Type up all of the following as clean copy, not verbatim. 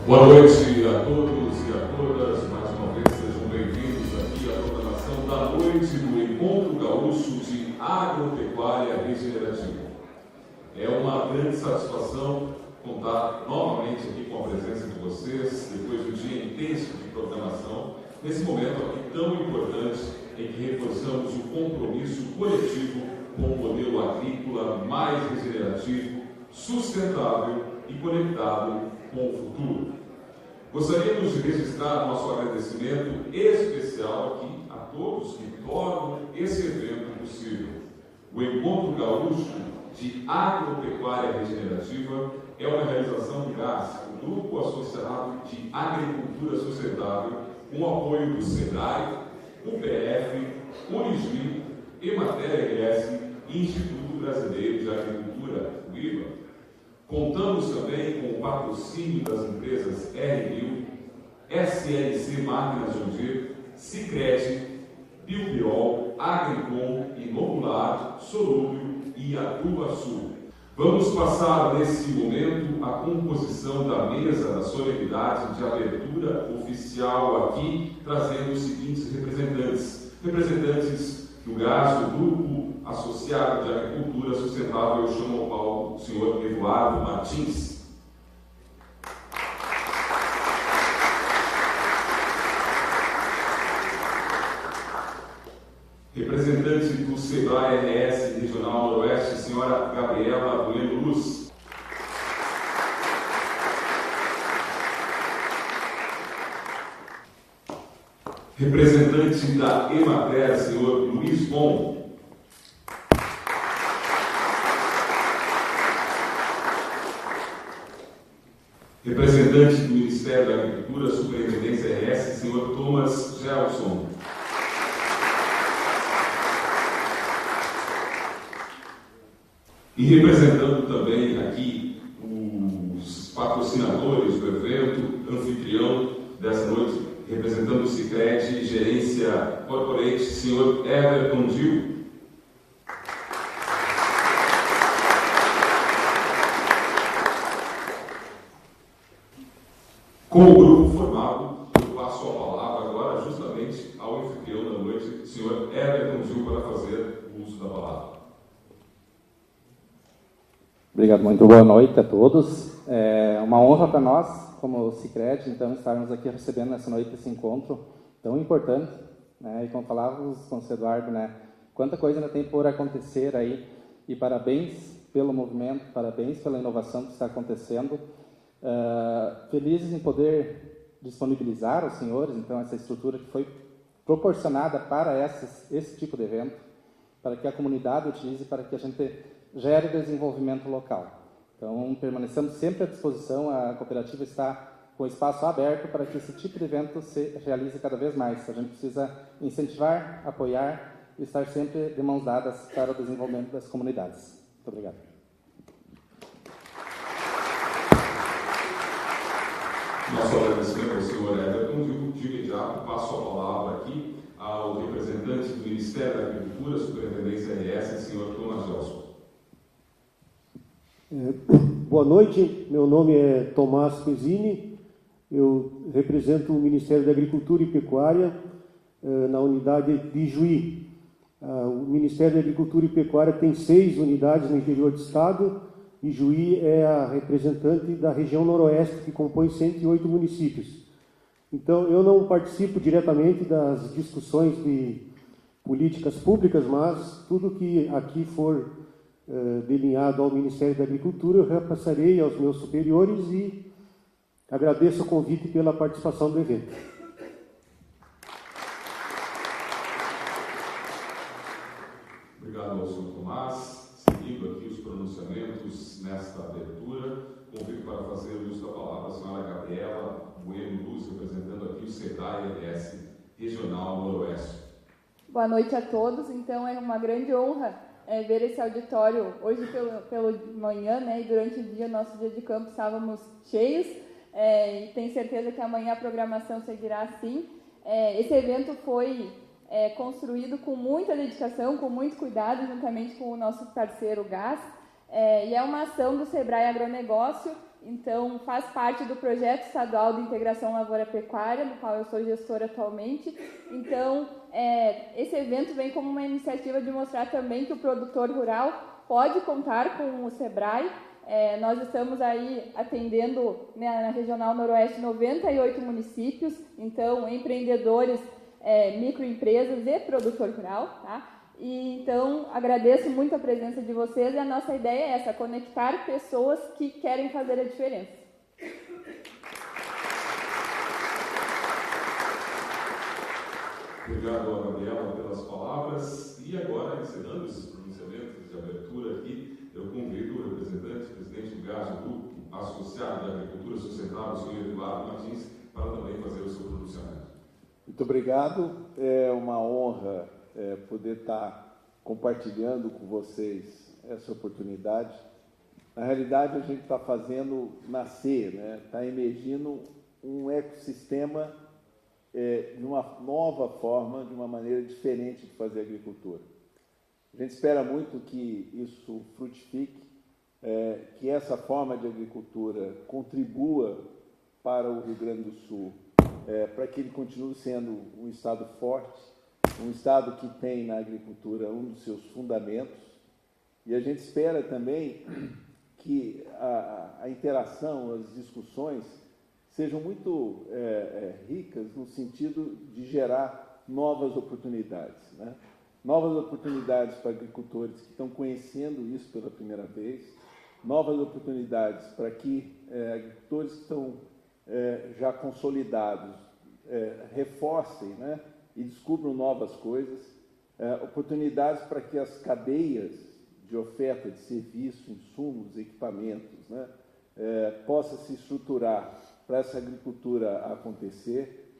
Boa noite a todos e a todas, mais uma vez sejam bem-vindos aqui à programação da noite do Encontro Gaúcho de Agropecuária Regenerativa. É uma grande satisfação contar novamente aqui com a presença de vocês, depois de um dia intenso de programação, nesse momento aqui tão importante em que reforçamos o compromisso coletivo com um modelo agrícola mais regenerativo, sustentável e conectado com o futuro. Gostaríamos de registrar nosso agradecimento especial aqui a todos que tornam esse evento possível. O Encontro Gaúcho de Agropecuária Regenerativa é uma realização do GAS, o Grupo Associado de Agricultura Sustentável, com o apoio do SEDAI, UPF, Unigi, Emater RS e Instituto Brasileiro de Agricultura, o IBA. Contamos também com o patrocínio das empresas RBio, SLC Máquinas John Deere, Sicredi, Biobiol, Agricom, Inocular, Solúbio e Atuaçu. Vamos passar nesse momento a composição da mesa da solenidade de abertura oficial aqui, trazendo os seguintes representantes. Representantes do GAS, do Grupo Associado de Agricultura Sustentável, eu chamo ao palco o senhor Eduardo Martins. Representante do SEBRAE RS Regional Noroeste, senhora Gabriela Bueno Luz. Representante da Emater, senhor Luiz Bom. Representante do Ministério da Agricultura, Superintendência RS, senhor Thomas Gelson. E representando também aqui os patrocinadores do evento, anfitrião dessa noite, representando o Sicredi, Gerência Corporate, senhor Everton Gil. Com o grupo formado, eu passo a palavra agora justamente ao anfitrião da noite, senhor Everton Gil, para fazer o uso da palavra. Obrigado, muito boa noite a todos. É uma honra para nós, como Sicredi, então, estarmos aqui recebendo nessa noite esse encontro tão importante, né? E como falávamos com o seu Eduardo, né? Quanta coisa ainda tem por acontecer aí, e parabéns pelo movimento, parabéns pela inovação que está acontecendo. Felizes em poder disponibilizar aos senhores, então, essa estrutura que foi proporcionada para esse tipo de evento, para que a comunidade utilize, para que a gente gere desenvolvimento local. Então, permanecemos sempre à disposição, a cooperativa está com o espaço aberto para que esse tipo de evento se realize cada vez mais. A gente precisa incentivar, apoiar e estar sempre de mãos dadas para o desenvolvimento das comunidades. Muito obrigado. Nosso agradecimento ao senhor Everton. De imediato, passo a palavra aqui ao representante do Ministério da Agricultura, Superintendência RS, senhor Thomas Gelson. Boa noite, meu nome é Tomás Pesini, eu represento o Ministério da Agricultura e Pecuária na unidade de Juí. O Ministério da Agricultura e Pecuária tem 6 unidades no interior do estado e Juí é a representante da região noroeste, que compõe 108 municípios. Então, eu não participo diretamente das discussões de políticas públicas, mas tudo que aqui for delineado ao Ministério da Agricultura, eu repassarei aos meus superiores e agradeço o convite pela participação do evento. Obrigado ao senhor Tomás. Seguindo aqui os pronunciamentos nesta abertura, convido para fazer o uso da palavra a senhora Gabriela Bueno Luz, representando aqui o SEDAI RS Regional Noroeste. Boa noite a todos. Então, é uma grande honra ver esse auditório hoje pela manhã, né, e durante o dia, nosso dia de campo, estávamos cheios, e tenho certeza que amanhã a programação seguirá assim. Esse evento foi construído com muita dedicação, com muito cuidado, juntamente com o nosso parceiro GAS, e é uma ação do SEBRAE Agronegócio então faz parte do projeto estadual de integração lavoura-pecuária, do qual eu sou gestora atualmente. Então, esse evento vem como uma iniciativa de mostrar também que o produtor rural pode contar com o SEBRAE. Nós estamos aí atendendo, né, na Regional Noroeste 98 municípios, então empreendedores, microempresas e produtor rural, tá? E, então, agradeço muito a presença de vocês e a nossa ideia é essa, conectar pessoas que querem fazer a diferença. Obrigado, Gabriela, pelas palavras. E agora, encerrando esses pronunciamentos de abertura aqui, eu convido o representante, presidente do GAS, Grupo Associado de Agricultura Sustentável, o senhor Eduardo Martins, para também fazer o seu pronunciamento. Muito obrigado. É uma honra poder estar compartilhando com vocês essa oportunidade. Na realidade, a gente está fazendo nascer, né? Está emergindo um ecossistema de uma nova forma, de uma maneira diferente de fazer agricultura. A gente espera muito que isso frutifique, que essa forma de agricultura contribua para o Rio Grande do Sul, para que ele continue sendo um estado forte, um estado que tem na agricultura um dos seus fundamentos, e a gente espera também que a interação, as discussões sejam muito ricas no sentido de gerar novas oportunidades, né? Novas oportunidades para agricultores que estão conhecendo isso pela primeira vez, novas oportunidades para que agricultores que estão já consolidados reforcem, né, e descubram novas coisas, oportunidades para que as cadeias de oferta de serviço, insumos, equipamentos, né, possam se estruturar para essa agricultura acontecer,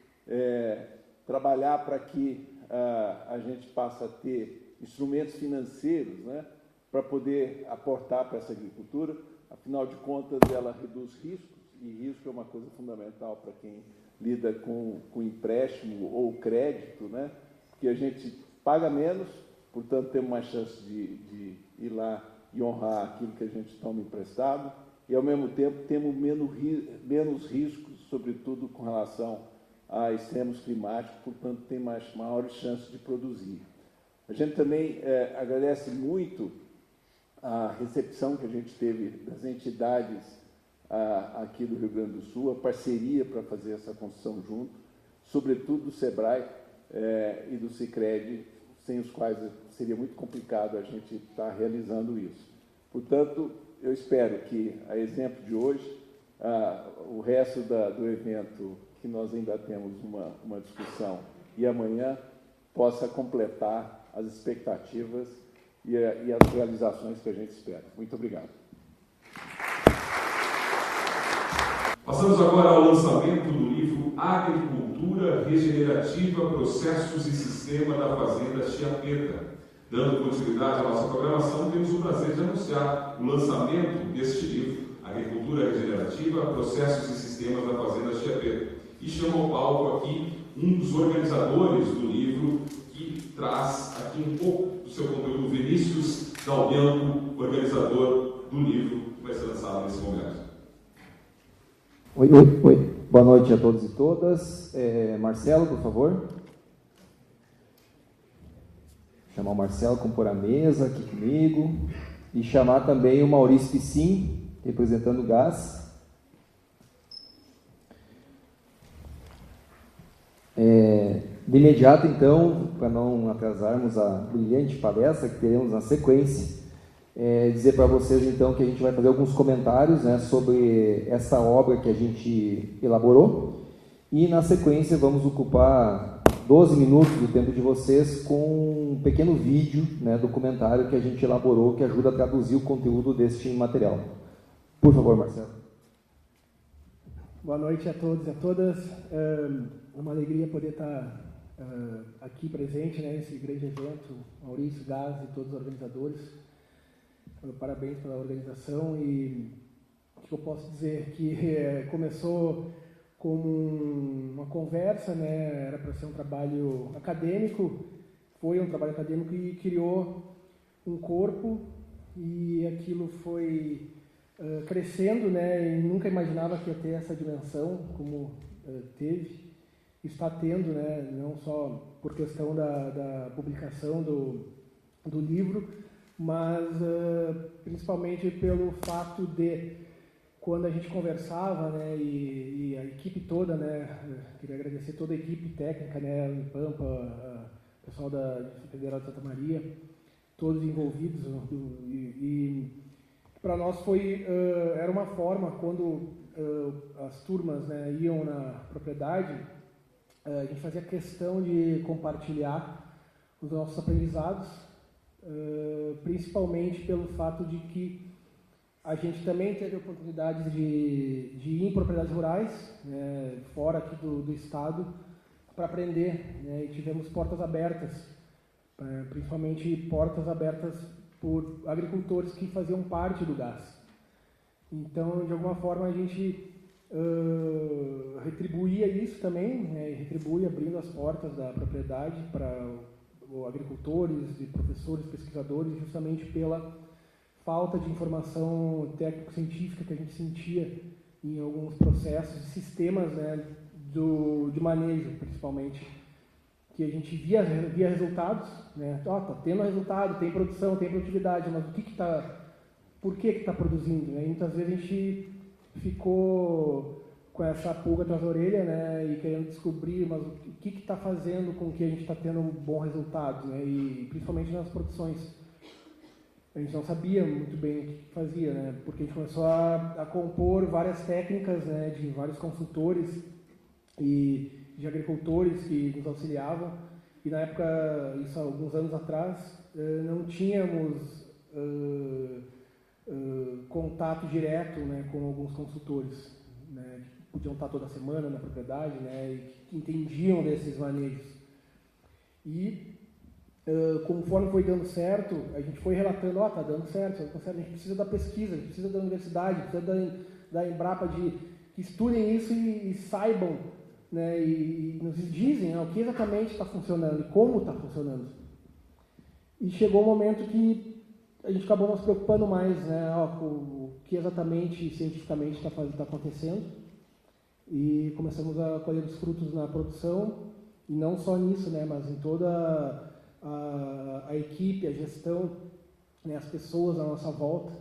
trabalhar para que a gente passe a ter instrumentos financeiros, né, para poder aportar para essa agricultura. Afinal de contas, ela reduz riscos, e risco é uma coisa fundamental para quem lida com empréstimo ou crédito, né? Porque a gente paga menos, portanto, temos mais chance de ir lá e honrar aquilo que a gente toma emprestado, e, ao mesmo tempo, temos menos riscos, sobretudo com relação a extremos climáticos, portanto, tem maiores chances de produzir. A gente também agradece muito a recepção que a gente teve das entidades aqui do Rio Grande do Sul, a parceria para fazer essa construção junto, sobretudo do SEBRAE e do Sicredi, sem os quais seria muito complicado a gente estar realizando isso. Portanto, eu espero que, a exemplo de hoje, o resto do evento, que nós ainda temos uma discussão, e amanhã possa completar as expectativas e as realizações que a gente espera. Muito obrigado. Passamos agora ao lançamento do livro Agricultura Regenerativa, Processos e Sistema da Fazenda Chiapeta. Dando continuidade à nossa programação, temos o prazer de anunciar o lançamento deste livro, Agricultura Regenerativa, Processos e Sistemas da Fazenda Chiapeta. E chamo ao palco aqui um dos organizadores do livro, que traz aqui um pouco do seu conteúdo, Vinícius Dalbianco, organizador do livro, que vai ser lançado nesse momento. Oi. Boa noite a todos e todas. Marcelo, por favor. Chamar o Marcelo, compor a mesa aqui comigo. E chamar também o Maurício Piscin, representando o GAS. De imediato, então, para não atrasarmos a brilhante palestra que teremos na sequência, dizer para vocês, então, que a gente vai fazer alguns comentários, né, sobre essa obra que a gente elaborou, e, na sequência, vamos ocupar 12 minutos do tempo de vocês com um pequeno vídeo, né, documentário que a gente elaborou, que ajuda a traduzir o conteúdo deste material. Por favor, Marcelo. Boa noite a todos e a todas. É uma alegria poder estar aqui presente, né, nesse grande evento. Maurício, GAS e todos os organizadores. Parabéns pela organização. E o que eu posso dizer? Que começou como uma conversa, né, era para ser um trabalho acadêmico, foi um trabalho acadêmico e criou um corpo, e aquilo foi crescendo, né, e nunca imaginava que ia ter essa dimensão como teve, está tendo, né, não só por questão da publicação do livro, mas principalmente pelo fato de, quando a gente conversava, né, e a equipe toda, né, queria agradecer toda a equipe técnica, né, o Pampa, o pessoal da Federal de Santa Maria, todos envolvidos, e para nós era uma forma, quando as turmas, né, iam na propriedade, a gente fazia questão de compartilhar os nossos aprendizados, principalmente pelo fato de que a gente também teve oportunidades de ir em propriedades rurais, né, fora aqui do estado, para aprender, né, e tivemos portas abertas, principalmente portas abertas por agricultores que faziam parte do gás. Então, de alguma forma, a gente retribuía isso também, né, e retribui abrindo as portas da propriedade para agricultores e professores, pesquisadores, justamente pela falta de informação técnico-científica que a gente sentia em alguns processos, sistemas, né, de manejo, principalmente, que a gente via resultados, né, tá tendo resultado, tem produção, tem produtividade, mas por que está produzindo? Né? E muitas vezes a gente ficou com essa pulga atrás da orelha, né, e querendo descobrir, mas o que está fazendo com que a gente está tendo um bom resultado, né, e principalmente nas produções. A gente não sabia muito bem o que fazia, né, porque a gente começou a compor várias técnicas, né, de vários consultores e de agricultores que nos auxiliavam, e na época, isso há alguns anos atrás, não tínhamos contato direto, né, com alguns consultores, né, que podiam estar toda semana na propriedade, né, e que entendiam desses manejos. E conforme foi dando certo, a gente foi relatando, está dando certo, a gente precisa da pesquisa, a gente precisa da universidade, precisa da Embrapa que estudem isso e saibam, né, e nos dizem, né, o que exatamente está funcionando e como está funcionando. E chegou um momento que a gente acabou nos preocupando mais, né, com o que exatamente cientificamente está acontecendo, e começamos a colher os frutos na produção, e não só nisso, né, mas em toda a equipe, a gestão, né, as pessoas à nossa volta,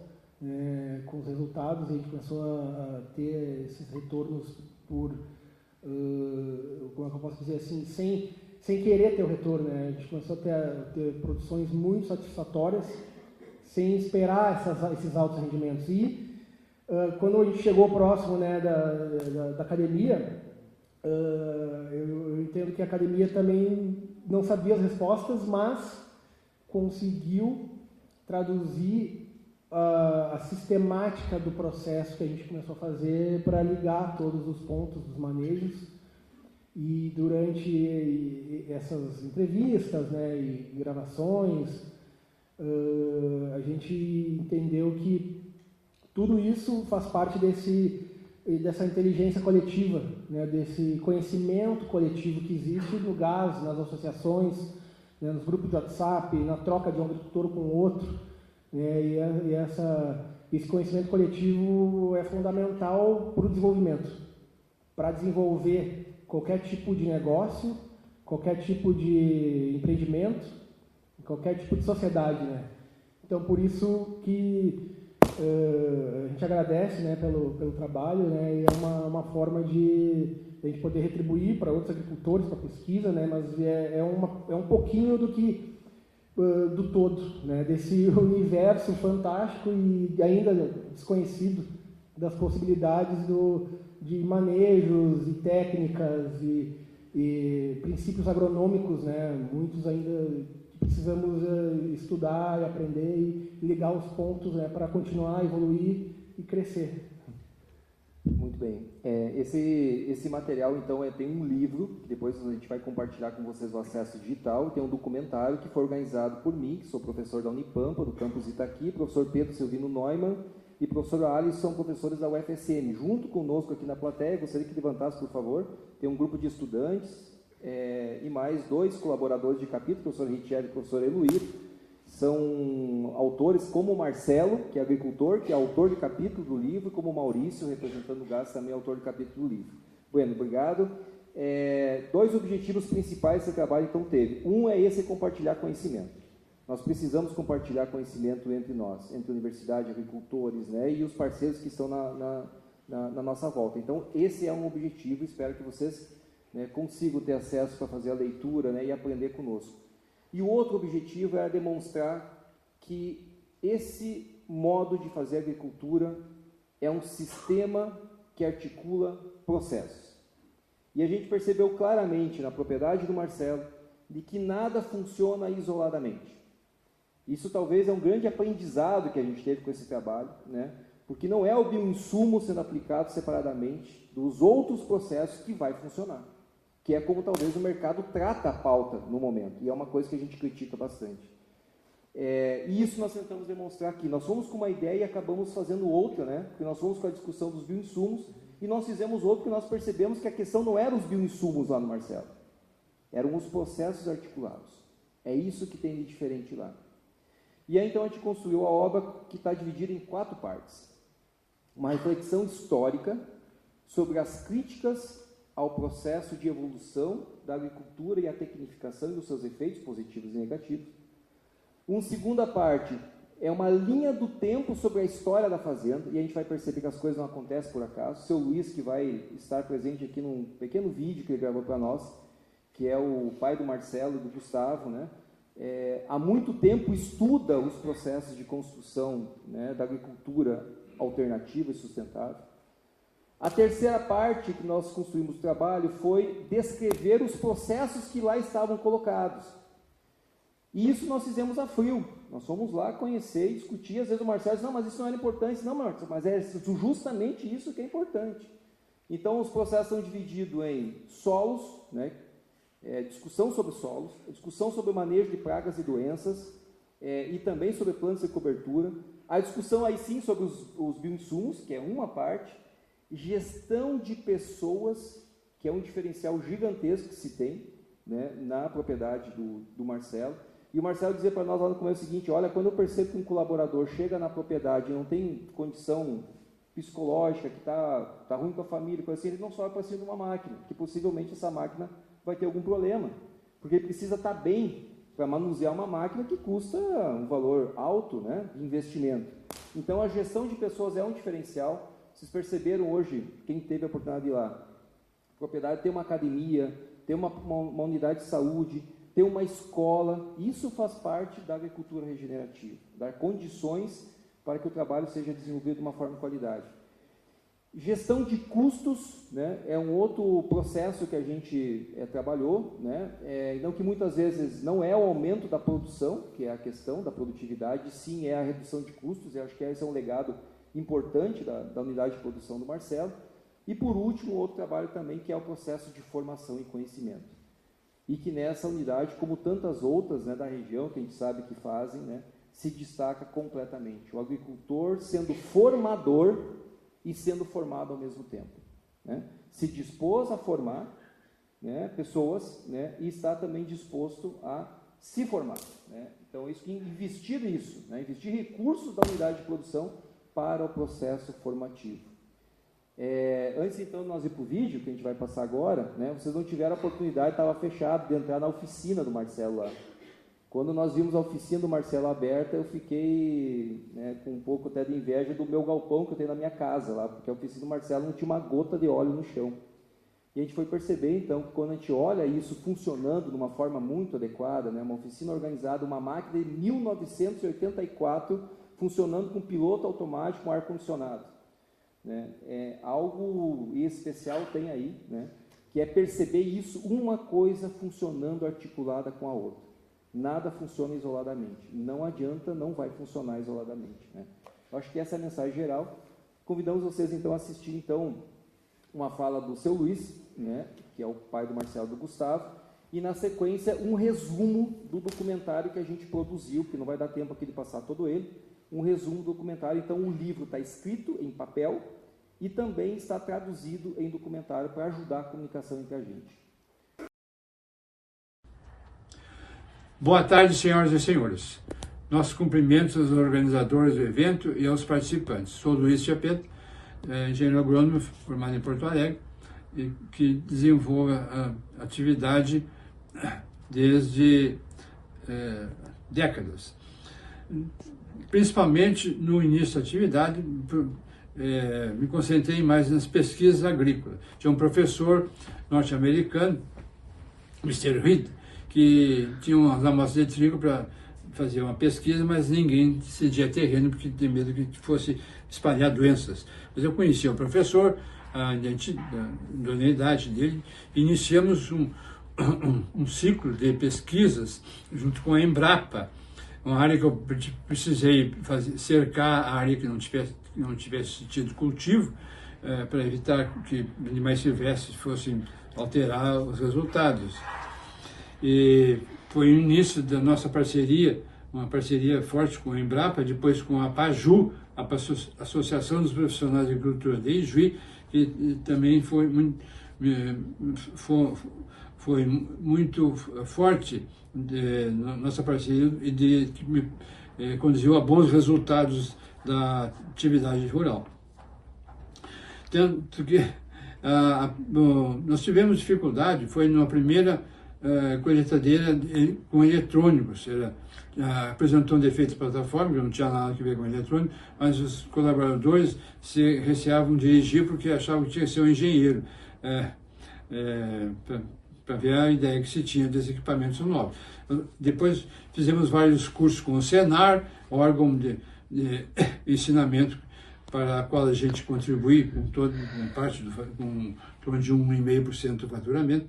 né, com os resultados, e a gente começou a ter esses retornos por, como é que eu posso dizer assim, sem querer ter o retorno, né, a gente começou a ter produções muito satisfatórias, sem esperar esses altos rendimentos. E quando a gente chegou próximo, né, da academia, eu entendo que a academia também não sabia as respostas, mas conseguiu traduzir a sistemática do processo que a gente começou a fazer para ligar todos os pontos dos manejos. E durante essas entrevistas, né, e gravações, a gente entendeu que tudo isso faz parte dessa inteligência coletiva, né, desse conhecimento coletivo que existe no gás, nas associações, né, nos grupos de WhatsApp, na troca de um agricultor com o outro, né, e esse conhecimento coletivo é fundamental para o desenvolvimento, para desenvolver qualquer tipo de negócio, qualquer tipo de empreendimento, qualquer tipo de sociedade, né? Então, por isso que a gente agradece, né, pelo trabalho, né, e é uma forma de a gente poder retribuir para outros agricultores, para a pesquisa, né, mas é um pouquinho do todo, né, desse universo fantástico e ainda desconhecido das possibilidades de manejos e técnicas e princípios agronômicos, né, muitos ainda precisamos estudar e aprender e ligar os pontos, né, para continuar, evoluir e crescer. Muito bem. Esse material, então, tem um livro, que depois a gente vai compartilhar com vocês o acesso digital, tem um documentário que foi organizado por mim, que sou professor da Unipampa, do campus Itaqui, professor Pedro Silvino Neumann e professor Alisson, são professores da UFSM. Junto conosco aqui na plateia, gostaria que levantasse, por favor, tem um grupo de estudantes, e mais 2 colaboradores de capítulo, o professor Richel e o professor Eluir, são autores como o Marcelo, que é agricultor, que é autor de capítulo do livro, como o Maurício, representando o GAS, também é autor de capítulo do livro. Bueno, obrigado. Dois objetivos principais que esse trabalho então teve. Um é esse, compartilhar conhecimento. Nós precisamos compartilhar conhecimento entre nós, entre a universidade, agricultores, né, e os parceiros que estão na nossa volta. Então, esse é um objetivo, espero que vocês, né, consigam ter acesso para fazer a leitura, né, e aprender conosco. E o outro objetivo é demonstrar que esse modo de fazer agricultura é um sistema que articula processos. E a gente percebeu claramente na propriedade do Marcelo de que nada funciona isoladamente. Isso talvez é um grande aprendizado que a gente teve com esse trabalho, né? Porque não é o bioinsumo sendo aplicado separadamente dos outros processos que vai funcionar, que é como talvez o mercado trata a pauta no momento, e é uma coisa que a gente critica bastante. E isso nós tentamos demonstrar aqui. Nós fomos com uma ideia e acabamos fazendo outra, né? Porque nós fomos com a discussão dos bioinsumos, e nós fizemos outro porque nós percebemos que a questão não era os bioinsumos lá no Marcelo, eram os processos articulados. É isso que tem de diferente lá. E aí então a gente construiu a obra que está dividida em 4 partes. Uma reflexão histórica sobre as críticas ao processo de evolução da agricultura e a tecnificação e dos seus efeitos positivos e negativos. Uma segunda parte é uma linha do tempo sobre a história da fazenda, e a gente vai perceber que as coisas não acontecem por acaso. O seu Luiz, que vai estar presente aqui num pequeno vídeo que ele gravou para nós, que é o pai do Marcelo e do Gustavo, né? Há muito tempo estuda os processos de construção, né, da agricultura alternativa e sustentável. A terceira parte que nós construímos o trabalho foi descrever os processos que lá estavam colocados. E isso nós fizemos a frio. Nós fomos lá conhecer e discutir. Às vezes o Marcelo diz, não, mas isso não era importante. Não, Marcelo, mas é justamente isso que é importante. Então, os processos são divididos em solos, né, discussão sobre solos, discussão sobre o manejo de pragas e doenças, e também sobre plantas e cobertura. A discussão aí sim sobre os bioinsumos, que é uma parte. Gestão de pessoas, que é um diferencial gigantesco que se tem, né, na propriedade do Marcelo. E o Marcelo dizia para nós lá no começo o seguinte, olha, quando eu percebo que um colaborador chega na propriedade e não tem condição psicológica, que está ruim com a família, coisa assim, ele não sobe para cima de uma máquina, que possivelmente essa máquina vai ter algum problema, porque ele precisa estar bem para manusear uma máquina que custa um valor alto, né, de investimento. Então, a gestão de pessoas é um diferencial. Vocês perceberam hoje, quem teve a oportunidade de ir lá, a propriedade tem uma academia, tem uma unidade de saúde, tem uma escola. Isso faz parte da agricultura regenerativa, dar condições para que o trabalho seja desenvolvido de uma forma de qualidade. Gestão de custos, né, é um outro processo que a gente trabalhou, né, então que muitas vezes não é o aumento da produção, que é a questão da produtividade, sim é a redução de custos, e acho que esse é um legado importante da unidade de produção do Marcelo. E por último, outro trabalho também, que é o processo de formação e conhecimento. E que nessa unidade, como tantas outras, né, da região, que a gente sabe que fazem, né, se destaca completamente. O agricultor sendo formador e sendo formado ao mesmo tempo, né? Se dispôs a formar, né, pessoas, né, e está também disposto a se formar, né? Então, isso que investir nisso, né, investir recursos da unidade de produção para o processo formativo. Antes, então, de nós ir para o vídeo, que a gente vai passar agora, né, vocês não tiveram a oportunidade, estava fechado, de entrar na oficina do Marcelo lá. Quando nós vimos a oficina do Marcelo aberta, eu fiquei, né, com um pouco até de inveja do meu galpão que eu tenho na minha casa lá, porque a oficina do Marcelo não tinha uma gota de óleo no chão. E a gente foi perceber, então, que quando a gente olha isso funcionando de uma forma muito adequada, né, uma oficina organizada, uma máquina de 1984, funcionando com piloto automático, com ar-condicionado, né, algo especial tem aí, né, que é perceber isso, uma coisa funcionando articulada com a outra. Nada funciona isoladamente. Não adianta, não vai funcionar isoladamente, né? Eu acho que essa é a mensagem geral. Convidamos vocês, então, a assistir, então, uma fala do seu Luiz, né, que é o pai do Marcelo e do Gustavo, e, na sequência, um resumo do documentário que a gente produziu, que não vai dar tempo aqui de passar todo ele, um resumo do documentário. Então, o livro está escrito em papel e também está traduzido em documentário para ajudar a comunicação entre a gente. Boa tarde, senhoras e senhores. nossos cumprimentos aos organizadores do evento e aos participantes. Sou Luiz Chapet, engenheiro agrônomo formado em Porto Alegre, e que desenvolve a atividade desde décadas. Principalmente no início da atividade, me concentrei mais nas pesquisas agrícolas. Tinha um professor norte-americano, Mr. Reed, que tinha umas amostras de trigo para fazer uma pesquisa, mas ninguém cedia terreno porque tinha medo que fosse espalhar doenças. Mas eu conhecia o professor, a idoneidade dele, e iniciamos um ciclo de pesquisas junto com a Embrapa, uma área que eu precisei cercar a área que não tivesse tido cultivo, para evitar que animais silvestres fossem alterar os resultados. E foi o início da nossa parceria, uma parceria forte com a Embrapa, depois com a PAJU, a Associação dos Profissionais de Agricultura de Ijuí, que também foi muito forte na nossa parceria e que me conduziu a bons resultados da atividade rural. Tanto que nós tivemos dificuldade, foi numa primeira colheitadeira com eletrônicos, apresentou um defeito de plataforma, que não tinha nada a ver com eletrônico, mas os colaboradores se receavam de dirigir porque achavam que tinha que ser um engenheiro, para ver a ideia que se tinha desses equipamentos novos. Depois fizemos vários cursos com o Senar, órgão de ensinamento para a qual a gente contribui com parte com torno de 1,5% do faturamento,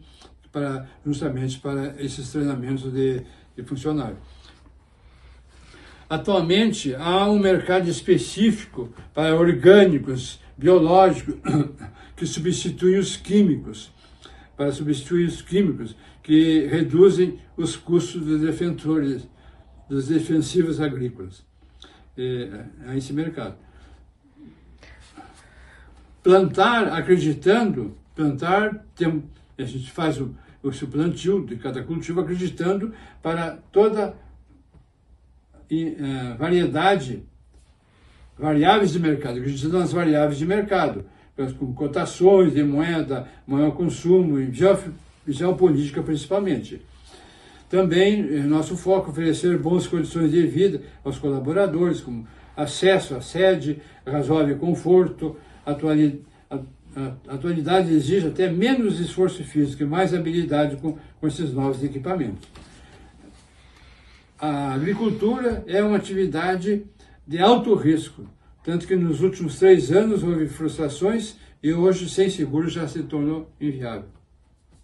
justamente para esses treinamentos de funcionário. Atualmente, há um mercado específico para orgânicos, biológicos, que substituem os químicos, que reduzem os custos dos defensivos agrícolas. É esse mercado. Plantar, acreditando, a gente faz o plantio de cada cultivo acreditando para toda variáveis de mercado, acreditando nas variáveis de mercado, com cotações de moeda, maior consumo e geopolítica principalmente. Também, nosso foco é oferecer boas condições de vida aos colaboradores, como acesso à sede, razoável conforto. A atualidade exige até menos esforço físico e mais habilidade com esses novos equipamentos. A agricultura é uma atividade de alto risco, tanto que nos últimos 3 anos houve frustrações e hoje, sem seguro, já se tornou inviável.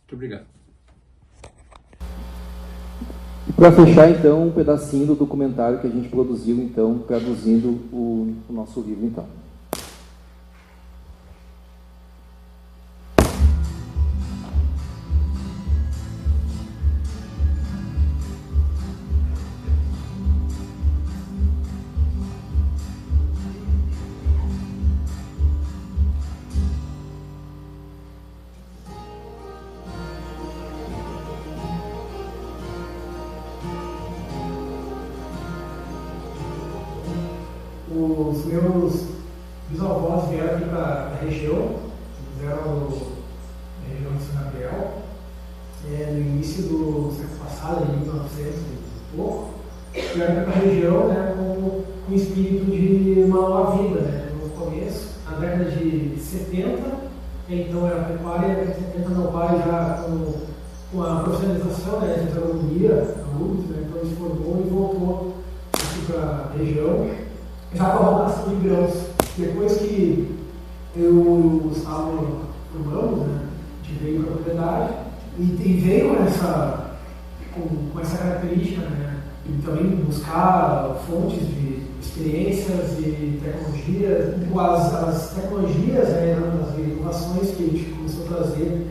Muito obrigado. E para fechar, então, um pedacinho do documentário que a gente produziu, então, traduzindo o nosso livro, então. Os meus bisavós vieram aqui para a região, vieram da região de São Gabriel, no início do século passado, em 1900 e pouco, vieram para a região, né, com o espírito de uma nova vida, né, no começo, na década de 70, então era pecuária, na década de 70 meu pai já com a profissionalização, né, de agronomia, então ele se formou e voltou aqui para a região, já com a rotação de grãos. Depois que eu e o Gustavo formamos, né, a gente veio para a propriedade e veio com essa característica, né, e também buscar fontes de experiências e tecnologias, as tecnologias, né, as inovações que a gente começou a trazer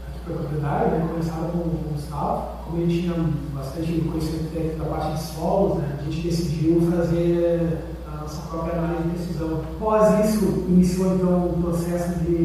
aqui para a propriedade, né, começaram com o Gustavo, como ele tinha bastante conhecimento da parte de solos, né, a gente decidiu fazer a nossa própria análise de precisão. Após isso, iniciou então o processo de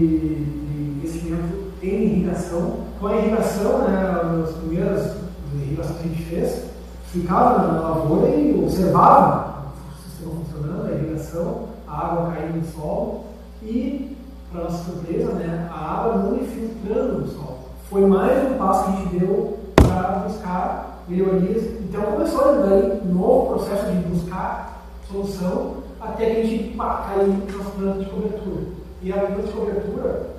investimento em irrigação. Com a irrigação, né, as primeiras irrigações que a gente fez ficava na lavoura e observava o sistema funcionando, a irrigação, a água caindo no solo e, para nossa surpresa, né, a água não infiltrando no solo. Foi mais um passo que a gente deu para buscar melhorias. Então começou daí um novo processo de buscar solução até que a gente caiu nas plantas de cobertura. E a planta de cobertura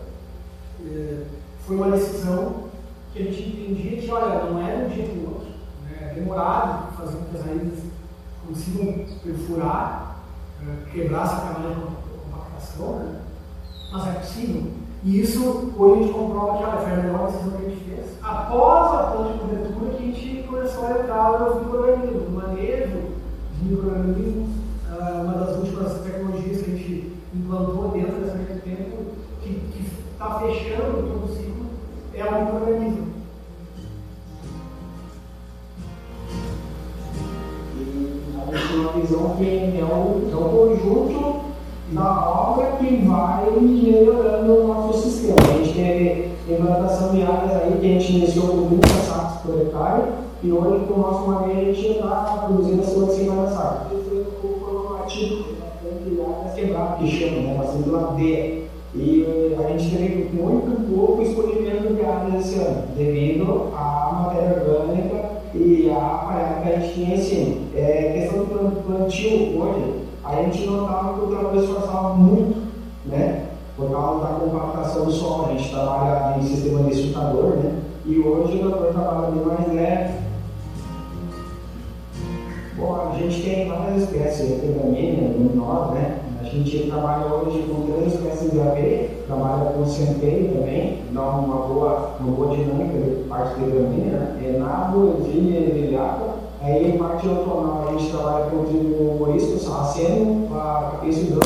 foi uma decisão que a gente entendia que, olha, não é de um dia para o outro. É demorado fazer com que as raízes consigam perfurar, quebrar essa camada de compactação, né? Mas é possível. E isso, hoje a gente comprova que foi a melhor decisão que a gente fez. Após a planta de cobertura, que a gente começou a entrar nos micro-organismos, no manejo de micro-organismos. Uma das últimas tecnologias que a gente implantou dentro dessa linha de tempo, que está fechando todo o ciclo, é o micro-organismo. E a gente tem uma visão que é o conjunto da obra que vai melhorando o nosso sistema. A gente teve implantação de áreas aí que a gente iniciou com 30 sacos por hectare e hoje com o nosso manejo a gente está produzindo acima de 50 sacos. Bastante áreas quebradas, que chamam, né? Bastante ladeira. E a gente teve muito pouco escolhimento de áreas esse ano, devido à matéria orgânica e à aparelho que a gente tinha em cima. Questão do plantio hoje, a gente notava que o trabalho esforçava muito, né? Por causa da compactação do solo. A gente trabalha em sistema destruidor, né? E hoje o trabalho trabalha bem mais leve. Bom, a gente tem várias espécies de gramínea, menor, né? A gente trabalha hoje com 3 espécies de abelha, trabalha com centeio também, dá uma boa dinâmica de parte de gramínea, né? Nabo, ervilha e velhaca. Aí, em parte outonal, a gente trabalha com trigo morisco, sarraceno, capim-cidrão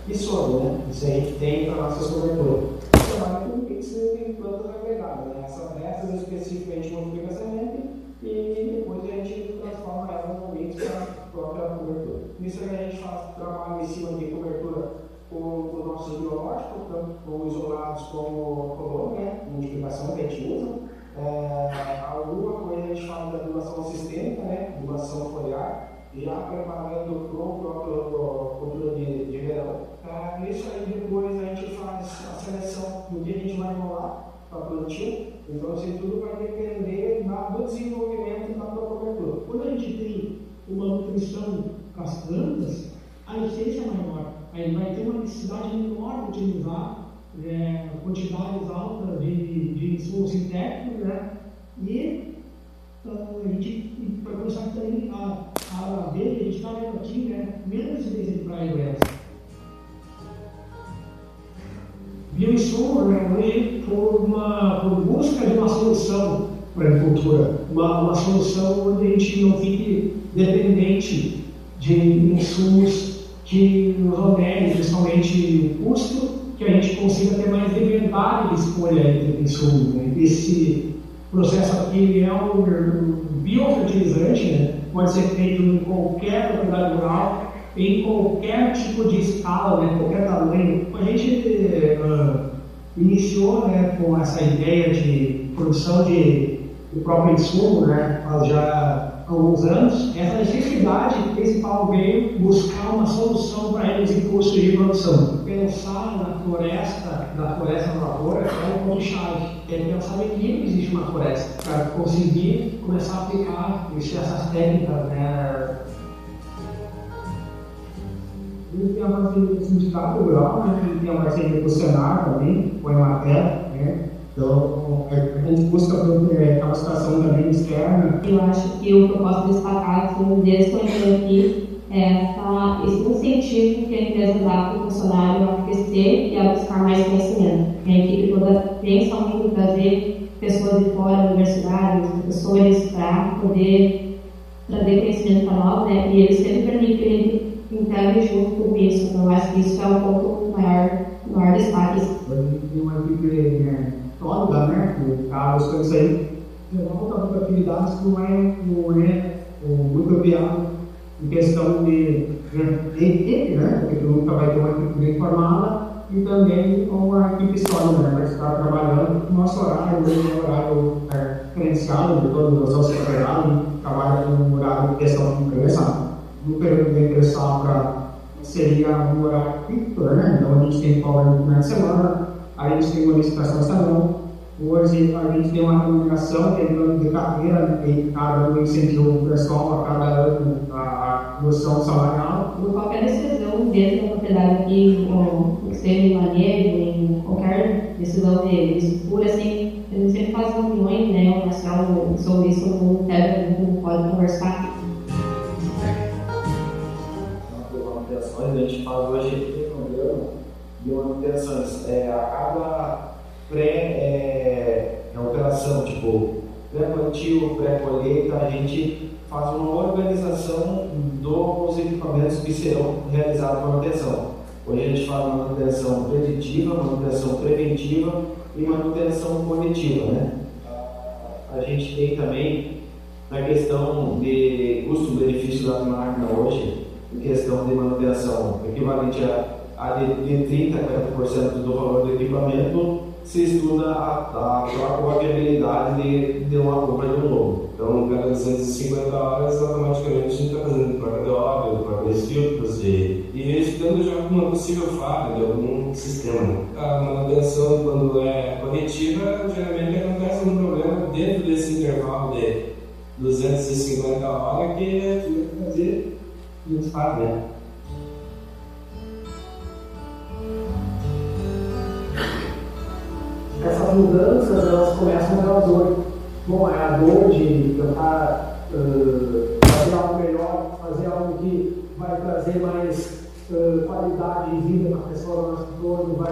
e sorgo, né? Isso a gente tem para nossas coberturas. Trabalha com mix de plantas agregadas, né? Essas especificamente multiplica a semente e depois a gente transforma ela no mix para a própria cobertura. Nisso a gente faz trabalho em cima de cobertura com os nossos biológicos, tanto como isolados como colono, né? Multiplicação que a gente usa. Alguma coisa a gente fala da adulação sistêmica, né? Adulação foliar, já preparando para o próprio cultura de verão. Isso aí depois a gente faz a seleção do que a gente vai enrolar para plantio. Então isso tudo vai depender do desenvolvimento da própria cobertura. Quando a gente tem uma nutrição para as plantas, a eficiência é maior. Aí vai ter uma necessidade menor de utilizar quantidades altas de insumos sintéticos, né? E a gente, para começar também, a abelha, a gente está vendo aqui, né? Menos de 10 exemplares delas. Bioinsumo, né? Hoje, por busca de uma solução para a agricultura, uma solução onde a gente não fique dependente de insumos que nos onerem, principalmente o custo, que a gente consiga ter mais liberdade de escolha entre insumos. Né? Esse processo aqui é um biofertilizante, né? Pode ser feito em qualquer propriedade rural, em qualquer tipo de escala, né? Qualquer tamanho. A gente iniciou, né, com essa ideia de produção do próprio insumo, né, faz já alguns anos. Essa necessidade principal veio buscar uma solução para eles em custo de produção. Pensar na floresta na lavoura é um ponto-chave. É pensar em que existe uma floresta para conseguir começar a aplicar essas técnicas, né? Ele tem a parceria do Sindicato Rural, né? Ele tem a parceria com o Senar também, com a Emater, né? Então, a gente busca capacitação também externa. Eu acho que o que eu posso destacar aqui, desde que eu entrei aqui, é esse incentivo que a empresa dá para o funcionário a crescer e a buscar mais conhecimento. A equipe toda pensa muito em trazer pessoas de fora, universidades, professores, para poder trazer conhecimento para nós, né? E eles sempre permitem que a gente entregue junto com isso. Então, eu acho que isso é um ponto maior destaque. A gente tem uma equipe sólida, né? Que está buscando isso aí. Levar atividades que não é muito viável em questão de equipe, né? Porque tu nunca vai ter uma equipe bem formada e também uma equipe sólida, né? Vai estar trabalhando no nosso horário, no horário diferenciado de todas as outras federadas, trabalha no horário de questão de criança. No período de entre-safra seria um horário fixo, né? Então a gente tem folga no final de semana, a gente tem uma licitação estadual. Hoje a gente tem uma remuneração, tem plano de carreira, tem cada ano incentivo para pessoal, a cada ano a redução salarial. Por qualquer decisão dentro da propriedade aqui, seja em manejo, em qualquer decisão de estrutura, assim, a gente sempre faz reuniões, né, o Marcelo, sobre isso, como pode conversar. A gente faz hoje um programa de manutenções. A cada operação, tipo pré-plantio, pré-colheita, a gente faz uma organização dos equipamentos que serão realizados a manutenção. Hoje a gente faz manutenção preditiva, manutenção preventiva e manutenção corretiva, né? A gente tem também a questão de custo-benefício da máquina hoje, em questão de manutenção equivalente a de 30% a 40% do valor do equipamento, se estuda a viabilidade de uma compra de um novo. Então, cada 250 horas, automaticamente a gente está fazendo troca de óleo, troca de filtros, e verificando já uma possível falha de algum sistema. A manutenção, quando é corretiva, geralmente acontece um problema dentro desse intervalo de 250 horas que é fazer muito fácil, né? Essas mudanças, elas começam pela dor. Bom, é a dor de tentar fazer algo melhor, fazer algo que vai trazer mais qualidade de vida para a pessoa do nosso entorno, a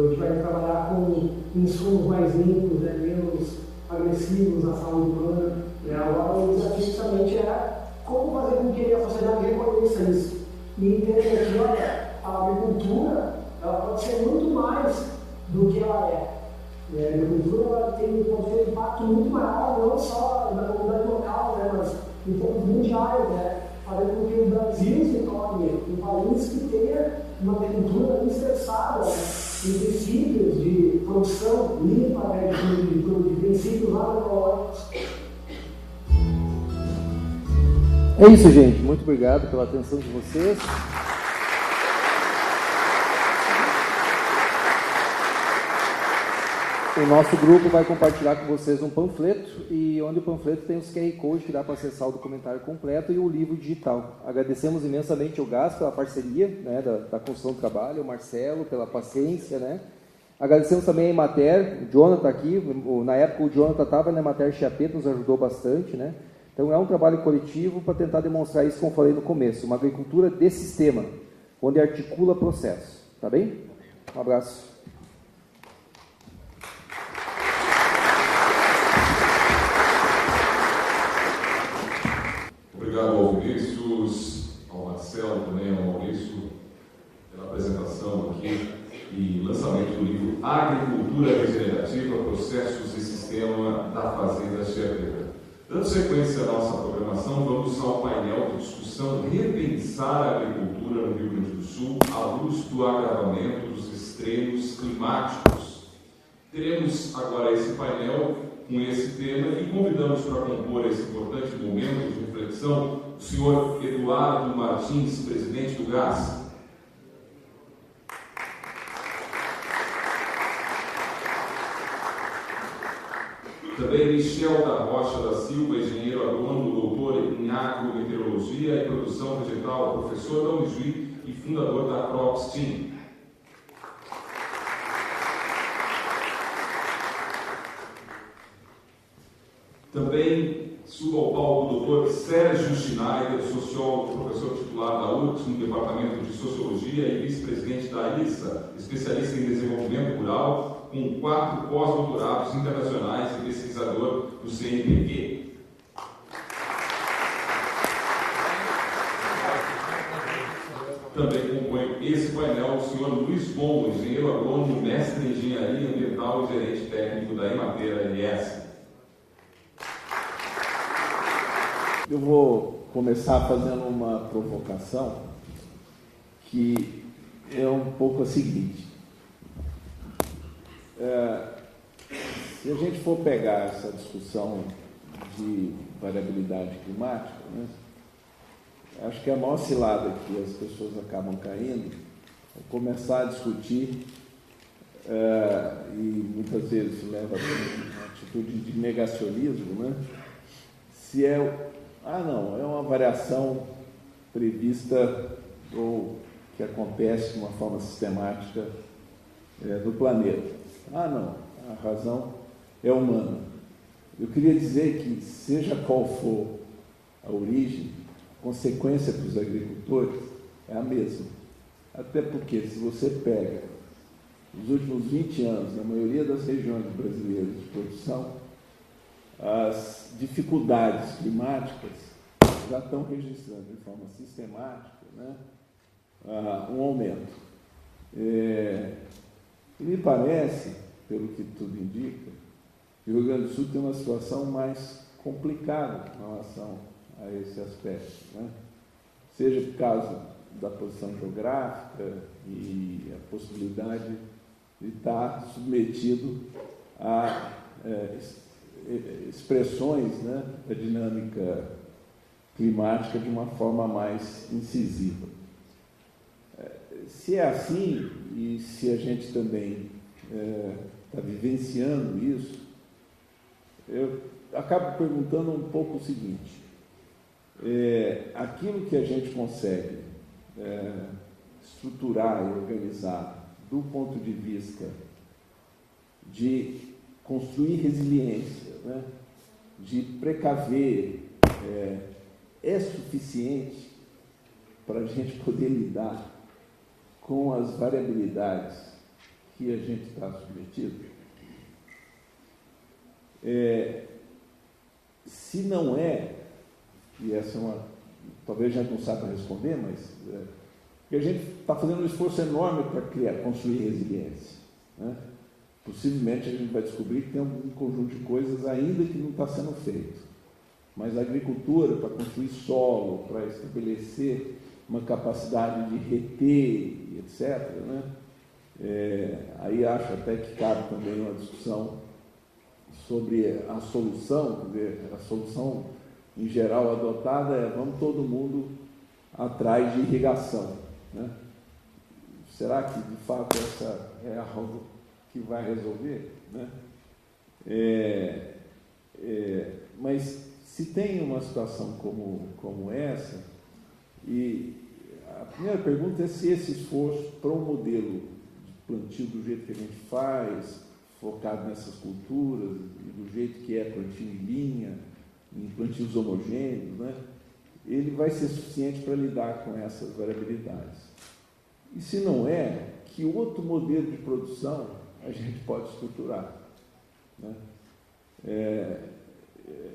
gente vai trabalhar com insumos mais limpos, menos agressivos à saúde humana. Agora, o desafio justamente é como fazer com que a sociedade reconheça isso e entenda que, olha, a agricultura ela pode ser muito mais do que ela é. A agricultura ela pode ter um impacto muito maior, não só na comunidade local, mas em termos mundiais, fazendo com que o Brasil se torne um país que tenha uma agricultura alicerçada em princípios de produção limpa, de princípios agroecológicos. É isso, gente. Muito obrigado pela atenção de vocês. O nosso grupo vai compartilhar com vocês um panfleto, e onde o panfleto tem os QR Code que dá para acessar o documentário completo e o livro digital. Agradecemos imensamente ao GAS pela parceria, da construção do trabalho, ao Marcelo pela paciência, Agradecemos também a Emater, o Jonathan aqui, na época o Jonathan estava na Emater Chiapeta, nos ajudou bastante, Então é um trabalho coletivo para tentar demonstrar isso, como eu falei no começo, uma agricultura de sistema, onde articula processos, tá bem? Um abraço. Obrigado ao Vinícius, ao Marcelo também, ao Maurício, pela apresentação aqui e lançamento do livro Agricultura Regenerativa, Processos e Sistema da Fazenda Chiapeta. Dando sequência à nossa programação, vamos ao painel de discussão Repensar a Agricultura no Rio Grande do Sul à luz do agravamento dos extremos climáticos. Teremos agora esse painel com esse tema e convidamos para compor esse importante momento de reflexão o senhor Eduardo Martins, presidente do GAS. Também Michel da Rocha da Silva, engenheiro agrônomo, doutor em agrometeorologia e produção vegetal, professor da Unijuí e fundador da Crops Team. Também subo ao palco o doutor Sérgio Schneider, sociólogo, professor titular da URGS no Departamento de Sociologia e vice-presidente da ISA, especialista em desenvolvimento rural, com 4 pós-doutorados internacionais e pesquisador do CNPq. Também compõe esse painel o senhor Luiz Pombo, engenheiro agrônomo, mestre em engenharia ambiental e gerente técnico da Emater LS. Eu vou começar fazendo uma provocação que é um pouco a seguinte. Se Se a gente for pegar essa discussão de variabilidade climática, né, acho que a maior cilada que as pessoas acabam caindo é começar a discutir, e muitas vezes leva a uma atitude de negacionismo, né, se é, não, é uma variação prevista ou que acontece de uma forma sistemática do planeta. Não, a razão é humana. Eu queria dizer que, seja qual for a origem, a consequência para os agricultores é a mesma. Até porque, se você pega os últimos 20 anos, na maioria das regiões brasileiras de produção, as dificuldades climáticas já estão registrando de forma sistemática, né, um aumento. E me parece, pelo que tudo indica, que o Rio Grande do Sul tem uma situação mais complicada em relação a esse aspecto, né? Seja por causa da posição geográfica e a possibilidade de estar submetido a expressões, né, da dinâmica climática de uma forma mais incisiva. Se é assim, e se a gente também está vivenciando isso, eu acabo perguntando um pouco o seguinte: aquilo que a gente consegue estruturar e organizar do ponto de vista de construir resiliência, né, de precaver, é suficiente para a gente poder lidar com as variabilidades que a gente está submetido? Se não é, e essa é uma, talvez a gente não saiba responder, mas porque a gente está fazendo um esforço enorme para construir resiliência, né? Possivelmente a gente vai descobrir que tem um conjunto de coisas ainda que não está sendo feito, mas a agricultura, para construir solo, para estabelecer uma capacidade de reter, etc., né? Aí acho até que cabe também uma discussão sobre a solução. Quer dizer, a solução em geral adotada é: vamos todo mundo atrás de irrigação, né? Será que de fato essa é algo que vai resolver, né? Mas se tem uma situação como essa, e a primeira pergunta é se esse esforço para um modelo de plantio do jeito que a gente faz, focado nessas culturas, e do jeito que é plantio em linha, em plantios homogêneos, né, ele vai ser suficiente para lidar com essas variabilidades. E se não é, que outro modelo de produção a gente pode estruturar, né?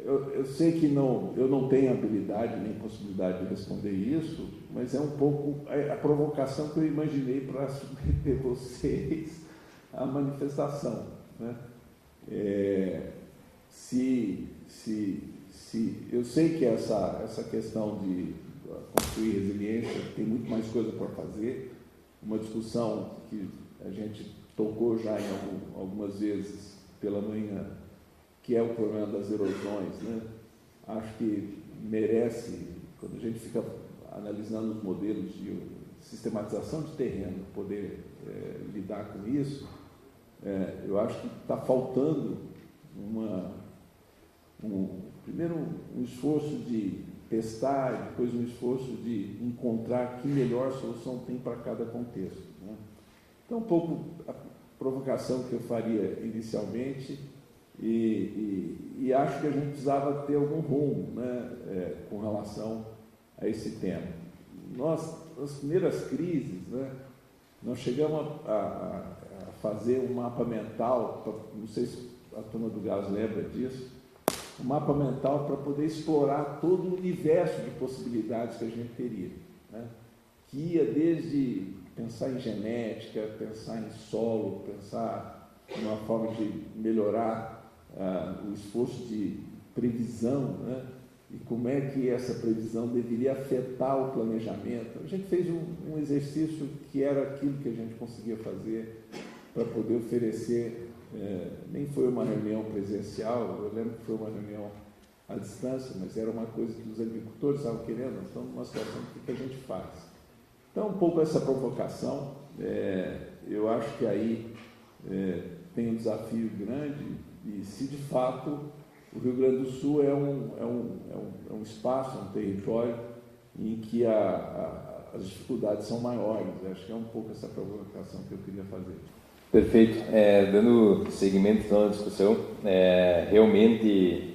Eu sei que eu não tenho habilidade nem possibilidade de responder isso, mas é um pouco a provocação que eu imaginei para submeter vocês à manifestação, né? Eu sei que essa questão de construir resiliência tem muito mais coisa para fazer, uma discussão que a gente tocou já em algumas vezes pela manhã, que é o problema das erosões, né? Acho que merece, quando a gente fica analisando os modelos de sistematização de terreno, poder lidar com isso, eu acho que está faltando primeiro um esforço de testar, depois um esforço de encontrar que melhor solução tem para cada contexto, né? Então, um pouco a provocação que eu faria inicialmente, e acho que a gente precisava ter algum rumo, né, com relação a esse tema. Nas primeiras crises, né, nós chegamos a fazer um mapa mental, não sei se a turma do gás lembra disso, um mapa mental para poder explorar todo o universo de possibilidades que a gente teria, né, que ia desde pensar em genética, pensar em solo, pensar em uma forma de melhorar o esforço de previsão, né? E como é que essa previsão deveria afetar o planejamento. A gente fez um exercício que era aquilo que a gente conseguia fazer para poder oferecer nem foi uma reunião presencial, eu lembro que foi uma reunião à distância, mas era uma coisa que os agricultores estavam querendo, então, numa situação, o que a gente faz? Então, um pouco essa provocação, eu acho que aí tem um desafio grande, e se de fato o Rio Grande do Sul é um espaço, um território em que as dificuldades são maiores. Acho que é um pouco essa provocação que eu queria fazer. Perfeito. Dando seguimento então à discussão, realmente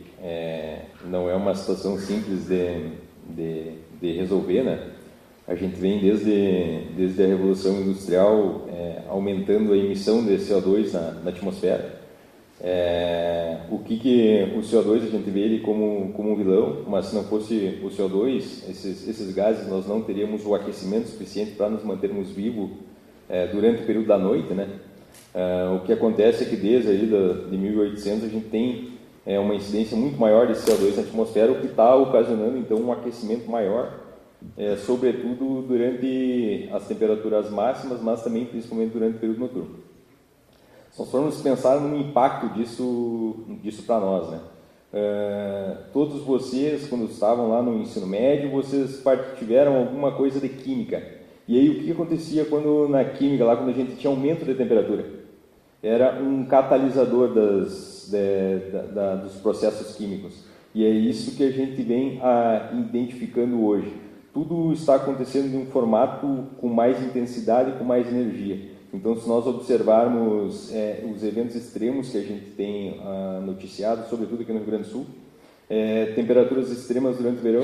não é uma situação simples de resolver, né? A gente vem desde a Revolução Industrial aumentando a emissão de CO2 na atmosfera. O CO2 a gente vê ele como um vilão, mas se não fosse o CO2, esses gases, nós não teríamos o aquecimento suficiente para nos mantermos vivos durante o período da noite, né? O que acontece é que desde aí de 1800 a gente tem uma incidência muito maior de CO2 na atmosfera, o que está ocasionando então um aquecimento maior, sobretudo durante as temperaturas máximas, mas também principalmente durante o período noturno. Se nós formos pensar no impacto disso para nós, né? Todos vocês, quando estavam lá no ensino médio, vocês tiveram alguma coisa de química. E aí o que acontecia na química, lá quando a gente tinha aumento de temperatura? Era um catalisador dos processos químicos. E é isso que a gente vem identificando hoje. Tudo está acontecendo de um formato com mais intensidade, com mais energia. Então, se nós observarmos os eventos extremos que a gente tem noticiado, sobretudo aqui no Rio Grande do Sul, temperaturas extremas durante o verão,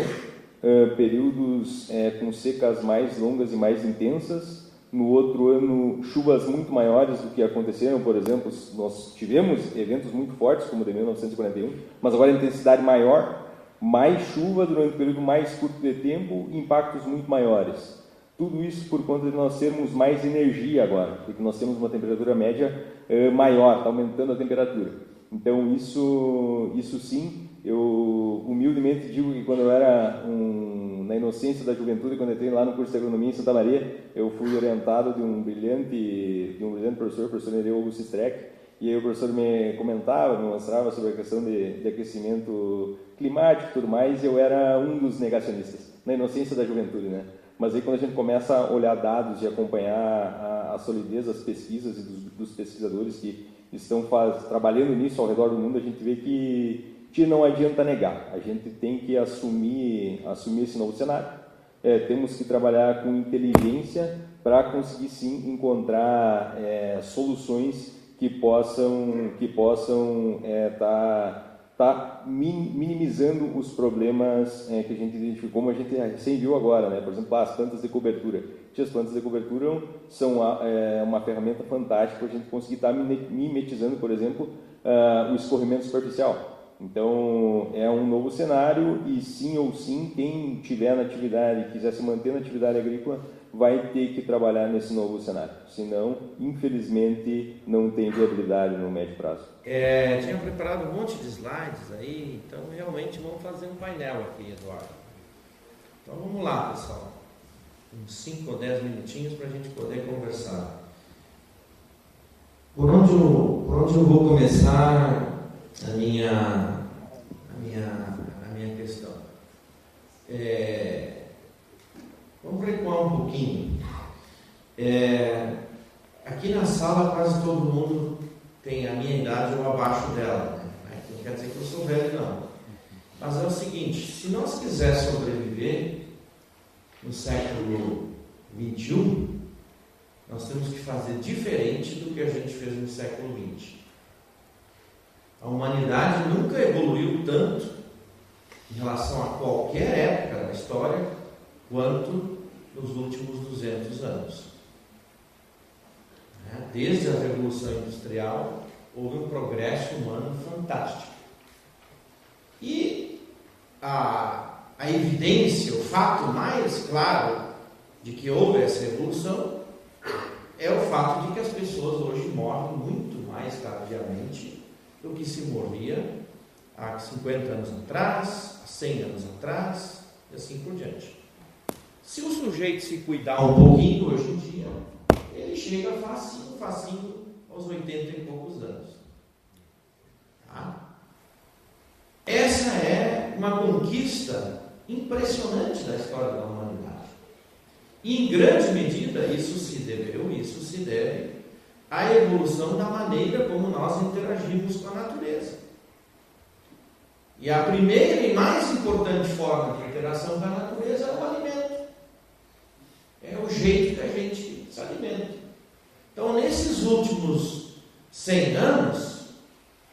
períodos com secas mais longas e mais intensas. No outro ano, chuvas muito maiores do que aconteceram. Por exemplo, nós tivemos eventos muito fortes, como o de 1941, mas agora a intensidade maior, mais chuva durante um período mais curto de tempo, impactos muito maiores. Tudo isso por conta de nós termos mais energia agora, porque nós temos uma temperatura média maior, está aumentando a temperatura. Então, isso sim, eu humildemente digo que quando eu era na inocência da juventude, quando eu entrei lá no curso de agronomia em Santa Maria, eu fui orientado de um brilhante professor, o professor Nereu Augusto Streck, e aí o professor me comentava, me mostrava sobre a questão de aquecimento climático e tudo mais, e eu era um dos negacionistas, na inocência da juventude, né? Mas aí quando a gente começa a olhar dados e acompanhar a solidez das pesquisas e dos pesquisadores que estão trabalhando nisso ao redor do mundo, a gente vê que não adianta negar. A gente tem que assumir esse novo cenário. Temos que trabalhar com inteligência para conseguir sim encontrar soluções que possam tá minimizando os problemas que a gente identificou, como a gente recém viu agora, né? Por exemplo, as plantas de cobertura. As plantas de cobertura são uma ferramenta fantástica para a gente conseguir estar mimetizando, por exemplo, o escorrimento superficial. Então, é um novo cenário e sim ou sim, quem tiver na atividade e quiser se manter na atividade agrícola vai ter que trabalhar nesse novo cenário. Senão, infelizmente, não tem viabilidade no médio prazo. Tinha preparado um monte de slides aí, então realmente vamos fazer um painel aqui, Eduardo. Então vamos lá, pessoal. Uns 5 ou 10 minutinhos para a gente poder conversar. Por onde eu vou começar a minha questão? Vamos recuar um pouquinho. Aqui na sala quase todo mundo tem a minha idade ou abaixo dela, né? Não quer dizer que eu sou velho, não. Mas é o seguinte, se nós quisermos sobreviver no século XXI, nós temos que fazer diferente do que a gente fez no século XX. A humanidade nunca evoluiu tanto em relação a qualquer época da história quanto nos últimos 200 anos. Desde a Revolução Industrial, houve um progresso humano fantástico. E a evidência, o fato mais claro de que houve essa evolução é o fato de que as pessoas hoje morrem muito mais tardiamente do que se morria há 50 anos atrás, há 100 anos atrás, e assim por diante. Se o sujeito se cuidar um pouquinho hoje em dia, ele chega facinho aos 80 e poucos anos. uma conquista impressionante da história da humanidade. E, em grande medida, isso se deve à evolução da maneira como nós interagimos com a natureza. E a primeira e mais importante forma de interação com a natureza é o alimento. É o jeito que a gente se alimenta. Então, nesses últimos 100 anos,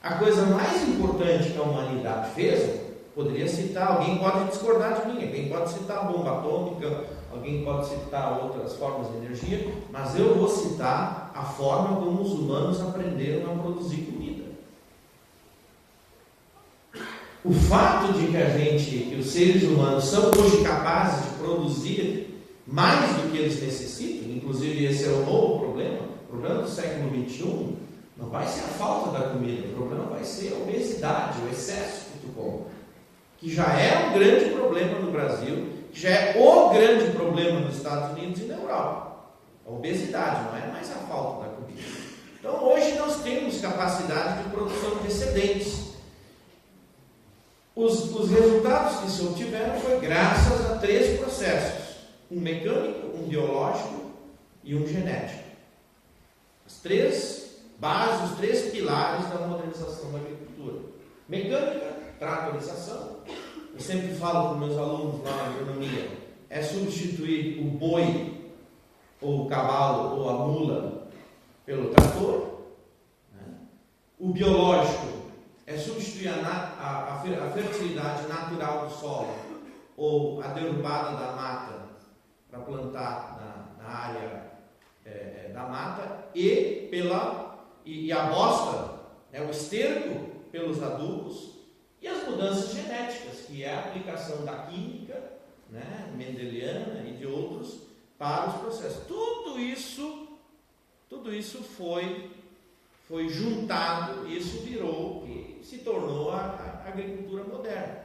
a coisa mais importante que a humanidade fez, poderia citar, alguém pode discordar de mim, alguém pode citar a bomba atômica, alguém pode citar outras formas de energia, mas eu vou citar a forma como os humanos aprenderam a produzir comida. O fato de que os seres humanos são hoje capazes de produzir mais do que eles necessitam, inclusive esse é o novo problema, o problema do século XXI, não vai ser a falta da comida, o problema vai ser a obesidade, o excesso que tu come, que já é um grande problema no Brasil, que já é o grande problema nos Estados Unidos e na Europa. A obesidade, não é mais a falta da comida. Então hoje nós temos capacidade de produção de excedentes. Os resultados que se obtiveram foi graças a 3 processos: um mecânico, um biológico e um genético. As 3 bases, os 3 pilares da modernização da agricultura: mecânica, tratorização. Eu sempre falo com meus alunos lá na agronomia, é substituir o boi, ou o cavalo, ou a mula pelo trator. O biológico é substituir a fertilidade natural do solo, ou a derrubada da mata para plantar na área da mata, e a bosta, o esterco pelos adubos, e as mudanças genéticas, que é a aplicação da química, mendeliana e de outros, para os processos. Tudo isso foi juntado, isso virou, e se tornou a agricultura moderna.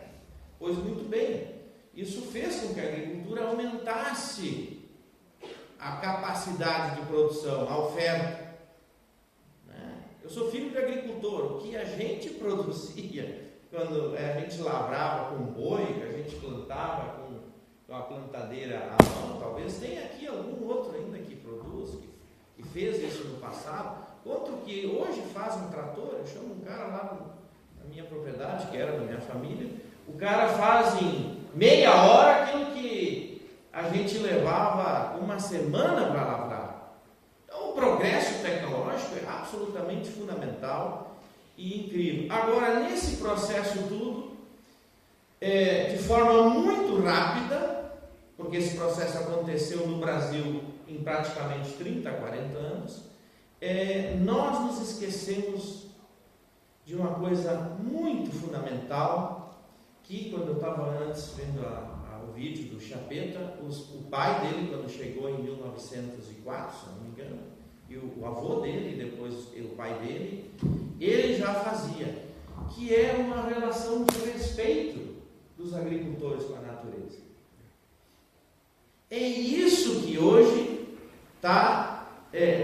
Pois muito bem, isso fez com que a agricultura aumentasse a capacidade de produção, a oferta. Eu sou filho de agricultor. O que a gente produzia quando a gente lavrava com boi, que a gente plantava com a plantadeira à mão, talvez tenha aqui algum outro ainda que produz, que fez isso no passado, contra o que hoje faz um trator. Eu chamo um cara lá na minha propriedade, que era da minha família, o cara faz em meia hora aquilo que a gente levava uma semana para lavrar. Então o progresso tecnológico é absolutamente fundamental e incrível. Agora, nesse processo tudo, de forma muito rápida, porque esse processo aconteceu no Brasil em praticamente 30, 40 anos, nós nos esquecemos de uma coisa muito fundamental, que quando eu estava antes vendo o vídeo do Chapeta, o pai dele, quando chegou em 1904, se não me engano, e o avô dele, e depois o pai dele, ele já fazia, que é uma relação de respeito dos agricultores com a natureza. É isso que hoje está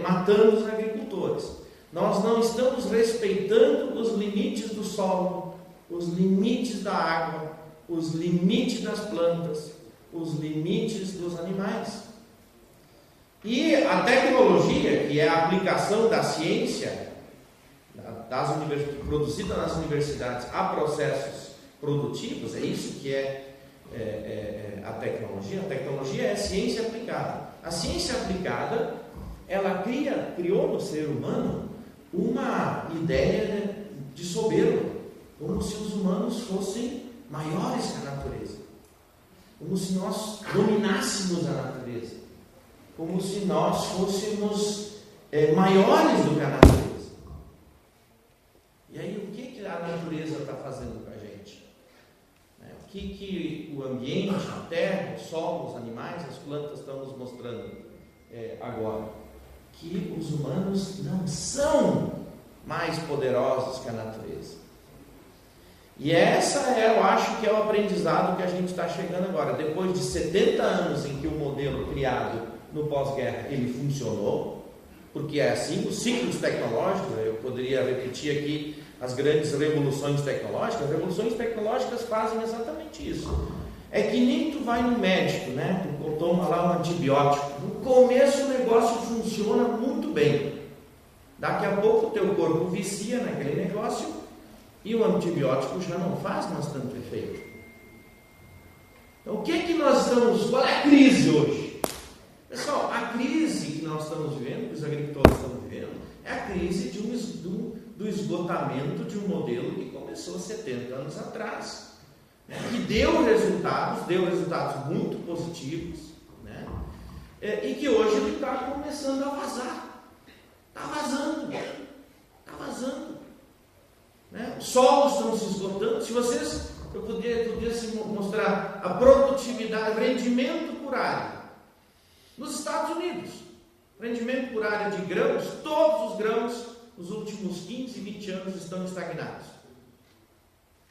matando os agricultores. Nós não estamos respeitando os limites do solo, os limites da água, os limites das plantas, os limites dos animais. E a tecnologia, que é a aplicação da ciência produzida nas universidades a processos produtivos, é isso que é a tecnologia. A tecnologia é a ciência aplicada. A ciência aplicada, ela criou no ser humano uma ideia de soberba, como se os humanos fossem maiores que a natureza, como se nós dominássemos a natureza, como se nós fôssemos maiores do que a natureza. E aí, o que a natureza está fazendo com a gente? O que o ambiente, a terra, o solo, os animais, as plantas estão nos mostrando agora? Que os humanos não são mais poderosos que a natureza. E essa eu acho que é o aprendizado que a gente está chegando agora. Depois de 70 anos em que o modelo criado no pós-guerra, ele funcionou, porque é assim, os ciclos tecnológicos, eu poderia repetir aqui as grandes revoluções tecnológicas. As revoluções tecnológicas fazem exatamente isso. É que nem tu vai no médico, né? Tu toma lá um antibiótico. No começo o negócio funciona muito bem. Daqui a pouco o teu corpo vicia naquele negócio e o antibiótico já não faz mais tanto efeito. Então, o que é que nós estamos... Qual é a crise hoje? Pessoal, a crise que nós estamos vivendo, que os agricultores estão vivendo, é a crise do esgotamento de um modelo que começou 70 anos atrás, né? Que deu resultados muito positivos, né? E que hoje ele está começando a vazar. Está vazando. Né? Os solos estão se esgotando. Se vocês, eu podia mostrar a produtividade, rendimento por área. Nos Estados Unidos, rendimento por área de grãos, todos os grãos, nos últimos 15, 20 anos estão estagnados.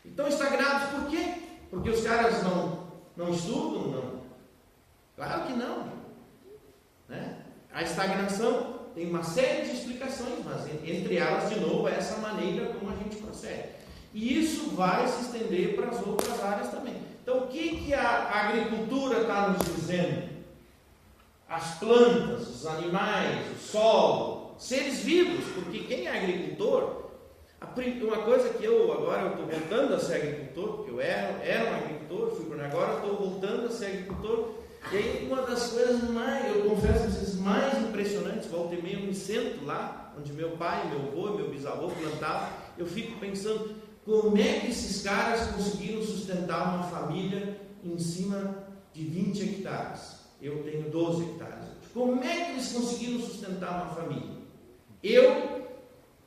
Estão estagnados por quê? Porque os caras não estudam? Não. Claro que não. Né? A estagnação tem uma série de explicações, mas entre elas, de novo, é essa maneira como a gente procede. E isso vai se estender para as outras áreas também. Então, o que a agricultura está nos dizendo? As plantas, os animais, o solo, seres vivos, porque quem é agricultor, uma coisa que agora eu estou voltando a ser agricultor, porque eu era um agricultor, agora estou voltando a ser agricultor, e aí uma das coisas eu confesso a vocês, mais impressionantes, volta e meia eu me sento lá, onde meu pai, meu avô, meu bisavô plantavam, eu fico pensando, como é que esses caras conseguiram sustentar uma família em cima de 20 hectares? Eu tenho 12 hectares. Como é que eles conseguiram sustentar uma família? Eu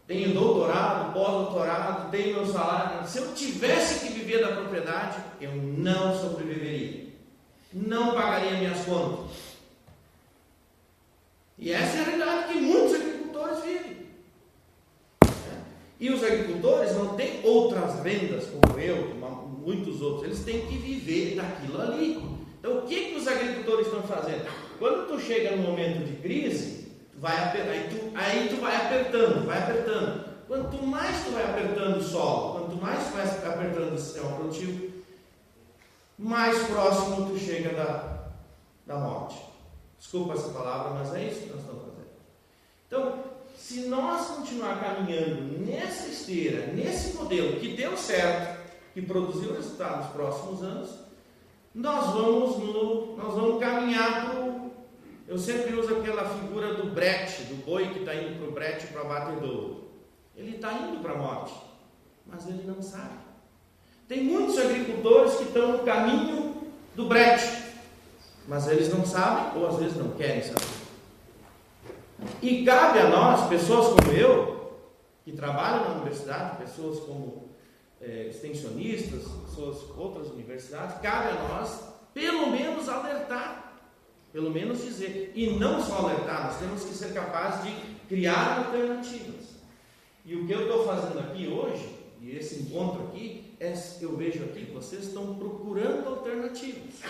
tenho doutorado, pós-doutorado, tenho meu salário. Se eu tivesse que viver da propriedade, eu não sobreviveria. Não pagaria minhas contas. E essa é a realidade que muitos agricultores vivem. E os agricultores não têm outras rendas, como eu, como muitos outros. Eles têm que viver daquilo ali. Então, o que os agricultores estão fazendo? Quando tu chega no momento de crise, tu vai apertando. Quanto mais tu vai apertando o solo, quanto mais tu vai apertando o sistema produtivo, mais próximo tu chega da morte. Desculpa essa palavra, mas é isso que nós estamos fazendo. Então, se nós continuar caminhando nessa esteira, nesse modelo que deu certo, que produziu resultados nos próximos anos, nós vamos caminhar para o... Eu sempre uso aquela figura do brete, do boi que está indo para o brete para abatedouro. Ele está indo para a morte, mas ele não sabe. Tem muitos agricultores que estão no caminho do brete, mas eles não sabem ou às vezes não querem saber. E cabe a nós, pessoas como eu, que trabalham na universidade, pessoas como extensionistas, pessoas de outras universidades, cabe a nós, pelo menos, alertar, pelo menos dizer, e não só alertar, nós temos que ser capazes de criar alternativas. E o que eu estou fazendo aqui hoje, e esse encontro aqui, eu vejo aqui que vocês estão procurando alternativas.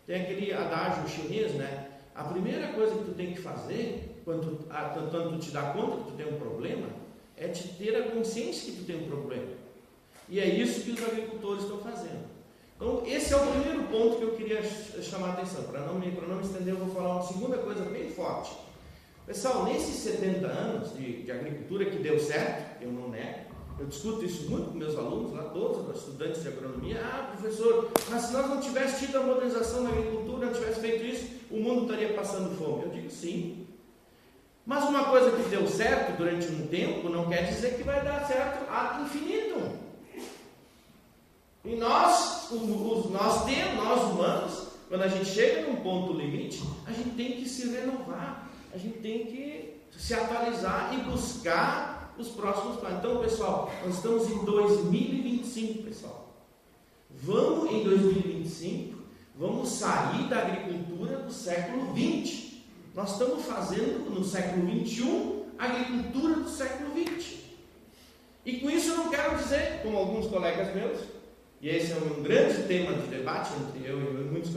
Tem aquele adágio chinês, né? A primeira coisa que tu tem que fazer, quando tu te dá conta que tu tem um problema, é te ter a consciência que tu tem um problema. E é isso que os agricultores estão fazendo. Então, esse é o primeiro ponto que eu queria chamar a atenção. Para não me estender, eu vou falar uma segunda coisa bem forte. Pessoal, nesses 70 anos de agricultura que deu certo, eu não nego, eu discuto isso muito com meus alunos, lá todos os estudantes de agronomia. Professor, mas se nós não tivéssemos tido a modernização da agricultura, não tivesse feito isso, o mundo estaria passando fome. Eu digo sim. Mas uma coisa que deu certo durante um tempo não quer dizer que vai dar certo ad infinitum. E nós humanos, quando a gente chega num ponto limite, a gente tem que se renovar, a gente tem que se atualizar e buscar os próximos planos. Então, pessoal, nós estamos em 2025, pessoal. Vamos em 2025, vamos sair da agricultura do século XX. Nós estamos fazendo no século XXI a agricultura do século XX. E com isso eu não quero dizer, como alguns colegas meus, e esse é um grande tema de debate entre eu e muitos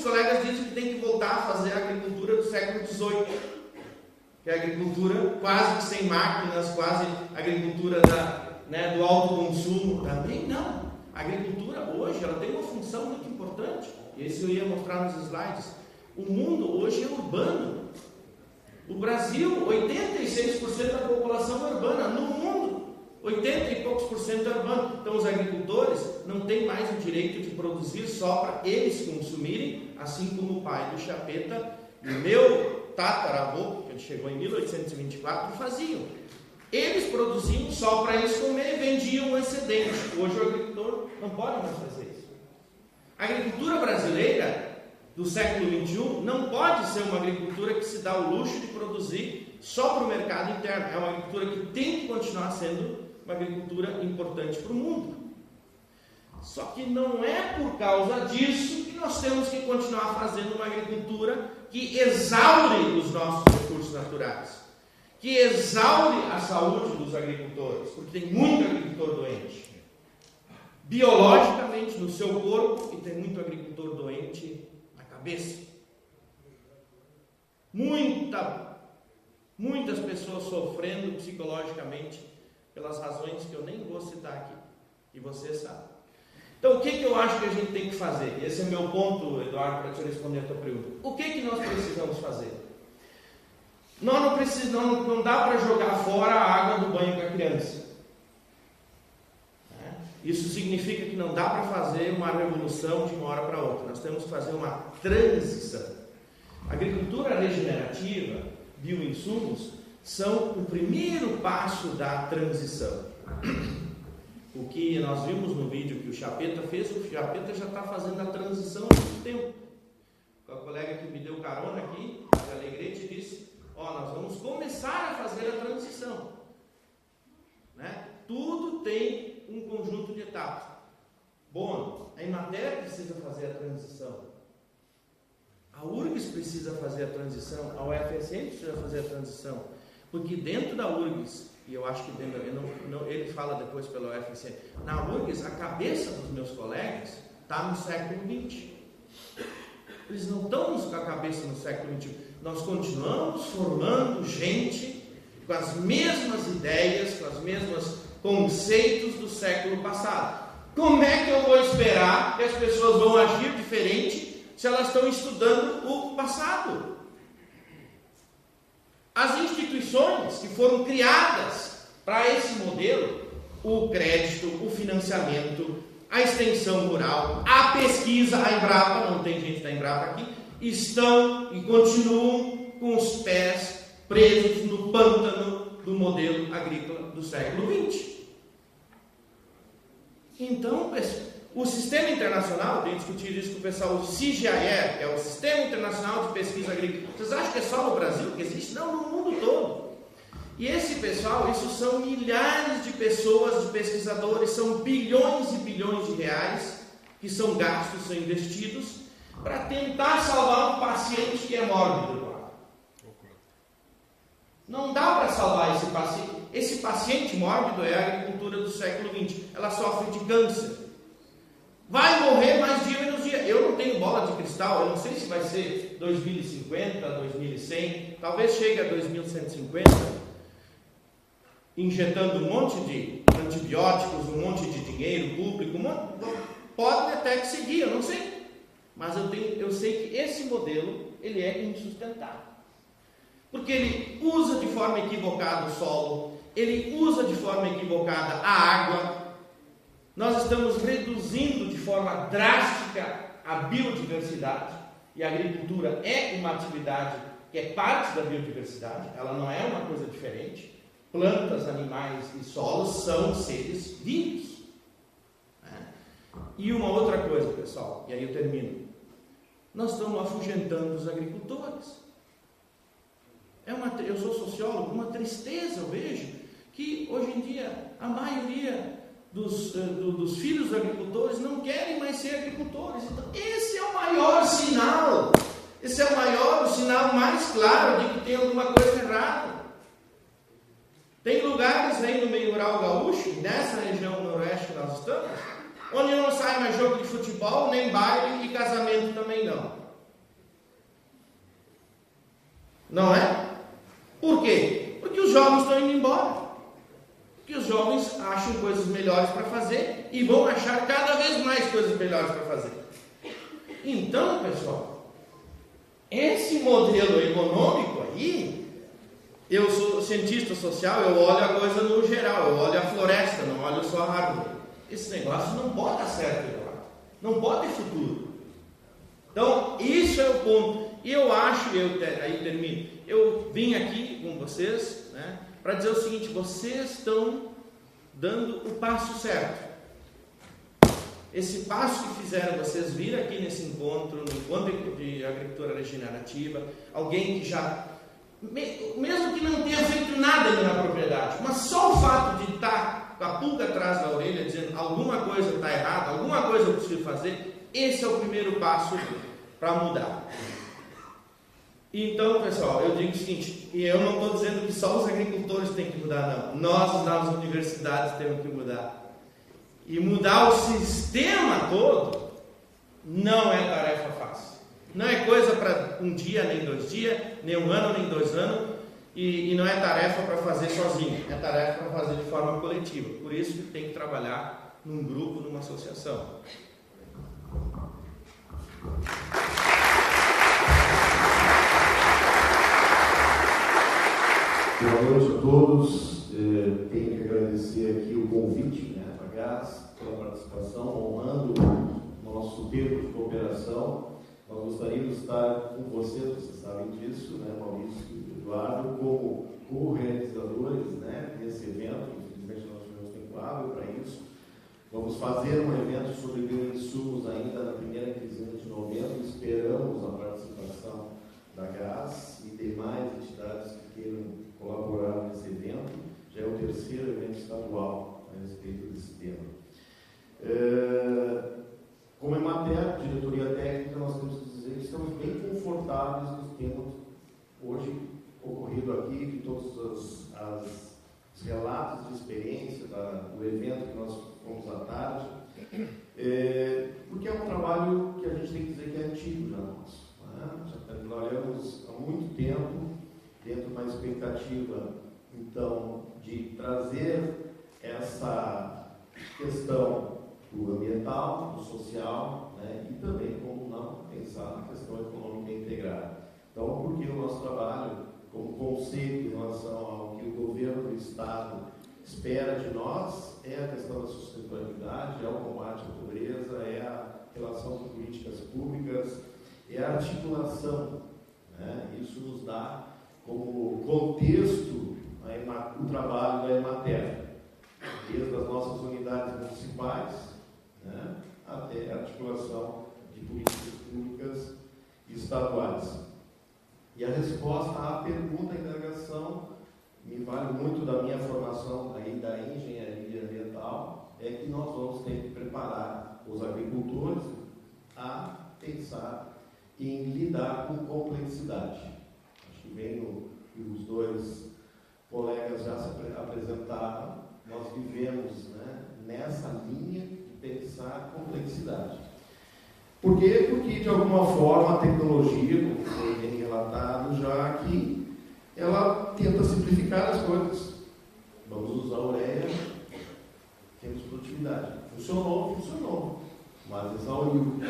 colegas dizem que tem que voltar a fazer a agricultura do século XVIII. que é a agricultura quase que sem máquinas, quase agricultura do alto consumo, também não. A agricultura hoje ela tem uma função muito importante, e isso eu ia mostrar nos slides. O mundo hoje é urbano. O Brasil, 86% da população é urbana. No mundo, 80 e poucos por cento é urbano. Então os agricultores não têm mais o direito de produzir só para eles consumirem, assim como o pai do Chapeta e o meu tataravô, que chegou em 1824, faziam. Eles produziam só para eles comer e vendiam o excedente. Hoje o agricultor não pode mais fazer isso. A agricultura brasileira do século XXI não pode ser uma agricultura que se dá o luxo de produzir só para o mercado interno. É uma agricultura que tem que continuar sendo uma agricultura importante para o mundo. Só que não é por causa disso que nós temos que continuar fazendo uma agricultura que exaure os nossos recursos naturais, que exaure a saúde dos agricultores, porque tem muito agricultor doente, biologicamente no seu corpo, e tem muito agricultor doente na cabeça. Muitas pessoas sofrendo psicologicamente pelas razões que eu nem vou citar aqui, e você sabe. Então, o que eu acho que a gente tem que fazer? Esse é o meu ponto, Eduardo, para te responder a tua pergunta. O que nós precisamos fazer? Não dá para jogar fora a água do banho com a criança. Isso significa que não dá para fazer uma revolução de uma hora para outra. Nós temos que fazer uma transição. Agricultura regenerativa, bioinsumos, são o primeiro passo da transição. O que nós vimos no vídeo que o Chapeta fez, o Chapeta já está fazendo a transição há muito tempo. A colega que me deu carona aqui, a Alegrete, disse: nós vamos começar a fazer a transição. Tudo tem um conjunto de etapas. Bom, a Emater precisa fazer a transição. A URGS precisa fazer a transição. A UFSM precisa fazer a transição. Porque dentro da URGS, e eu acho que ele fala depois pela UFSM, na URGS, a cabeça dos meus colegas está no século XX. Eles não estão com a cabeça no século XXI. Nós continuamos formando gente com as mesmas ideias, com os mesmos conceitos do século passado. Como é que eu vou esperar que as pessoas vão agir diferente se elas estão estudando o passado? As instituições que foram criadas para esse modelo, o crédito, o financiamento, a extensão rural, a pesquisa, a Embrapa, não tem gente da Embrapa aqui, estão e continuam com os pés presos no pântano do modelo agrícola do século XX. Então, o sistema internacional, tem discutido isso com o pessoal, o CGIAR, que é o Sistema Internacional de Pesquisa Agrícola. Vocês acham que é só no Brasil que existe? Não, no mundo todo. E esse pessoal, isso são milhares de pessoas, de pesquisadores, são bilhões e bilhões de reais que são gastos, são investidos para tentar salvar um paciente que é mórbido. Não dá para salvar esse paciente. Esse paciente mórbido é a agricultura do século XX. Ela sofre de câncer. Vai morrer mais dia menos dia. Eu não tenho bola de cristal, eu não sei se vai ser 2050, 2100, talvez chegue a 2150, injetando um monte de antibióticos, um monte de dinheiro público, pode até que seguir, eu não sei. Mas eu sei que esse modelo, ele é insustentável. Porque ele usa de forma equivocada o solo, ele usa de forma equivocada a água. Nós estamos reduzindo de forma drástica a biodiversidade, e a agricultura é uma atividade que é parte da biodiversidade, ela não é uma coisa diferente. Plantas, animais e solos são seres vivos. E uma outra coisa, pessoal, e aí eu termino. Nós estamos afugentando os agricultores. Eu sou sociólogo, uma tristeza eu vejo que hoje em dia a maioria dos filhos dos agricultores não querem mais ser agricultores. Então, esse é o maior sinal, o sinal mais claro de que tem alguma coisa errada. Tem lugares aí no meio rural gaúcho, nessa região noroeste que nós estamos, onde não sai mais jogo de futebol, nem baile e casamento também não. Não é? Por quê? Porque os jovens estão indo embora. Porque os jovens acham coisas melhores para fazer e vão achar cada vez mais coisas melhores para fazer. Então, pessoal, esse modelo econômico aí, eu sou cientista social, eu olho a coisa no geral, eu olho a floresta, não olho só a árvore. Esse negócio não pode dar certo, não pode ter futuro. Então, isso é o ponto. E eu acho, aí termino, eu vim aqui com vocês, né, para dizer o seguinte: vocês estão dando o passo certo. Esse passo que fizeram vocês vir aqui nesse encontro, no encontro de agricultura regenerativa, alguém que já, mesmo que não tenha feito nada ali na propriedade, mas só o fato de estar com a pulga atrás da orelha, dizendo alguma coisa está errada, alguma coisa eu preciso fazer, esse é o primeiro passo para mudar. Então, pessoal, eu digo o seguinte, e eu não estou dizendo que só os agricultores têm que mudar, não. Nós, nas universidades, temos que mudar. E mudar o sistema todo não é tarefa fácil. Não é coisa para um dia, nem 2 dias, nem 1 ano, nem 2 anos, e não é tarefa para fazer sozinho, é tarefa para fazer de forma coletiva. Por isso que tem que trabalhar num grupo, numa associação. Boa noite a todos. Tenho que agradecer aqui o convite, né, a GAS, pela participação, honrando o nosso tempo de cooperação. Nós gostaríamos de estar com vocês sabem disso, né, Maurício e Eduardo, como co-realizadores, né, desse evento. Infelizmente nós tivemos tempo hábil para isso. Vamos fazer um evento sobre bioinsumos ainda na primeira quinzena de novembro. Esperamos a participação da GAS e demais entidades que queiram colaborar nesse evento. Já é o 3º evento estadual a respeito desse tema. Como Emater, diretoria técnica, nós temos que dizer que estamos bem confortáveis nos temas hoje ocorrido aqui, de todos os relatos de experiência do evento que nós fomos à tarde, porque é um trabalho que a gente tem que dizer que é antigo já nosso. Já trabalhamos há muito tempo dentro de uma expectativa, então, de trazer essa questão do ambiental, do social, né, e também, como não, pensar na questão econômica integrada. Então, porque o nosso trabalho, como conceito em relação ao que o governo do Estado espera de nós, é a questão da sustentabilidade, é o combate à pobreza, é a relação com políticas públicas, é a articulação, né? Isso nos dá como contexto o trabalho da Emater, desde as nossas unidades municipais, né, até a articulação de políticas públicas estaduais. E a resposta à pergunta e indagação me vale muito da minha formação aí da engenharia ambiental, é que nós vamos ter que preparar os agricultores a pensar em lidar com complexidade. Acho que os 2 colegas já se apresentaram, nós vivemos, né, nessa linha de pensar complexidade. Por quê? Porque, de alguma forma, a tecnologia, como foi bem relatado já aqui, ela tenta simplificar as coisas. Vamos usar a ureia, temos produtividade. Funcionou, mas exauriu.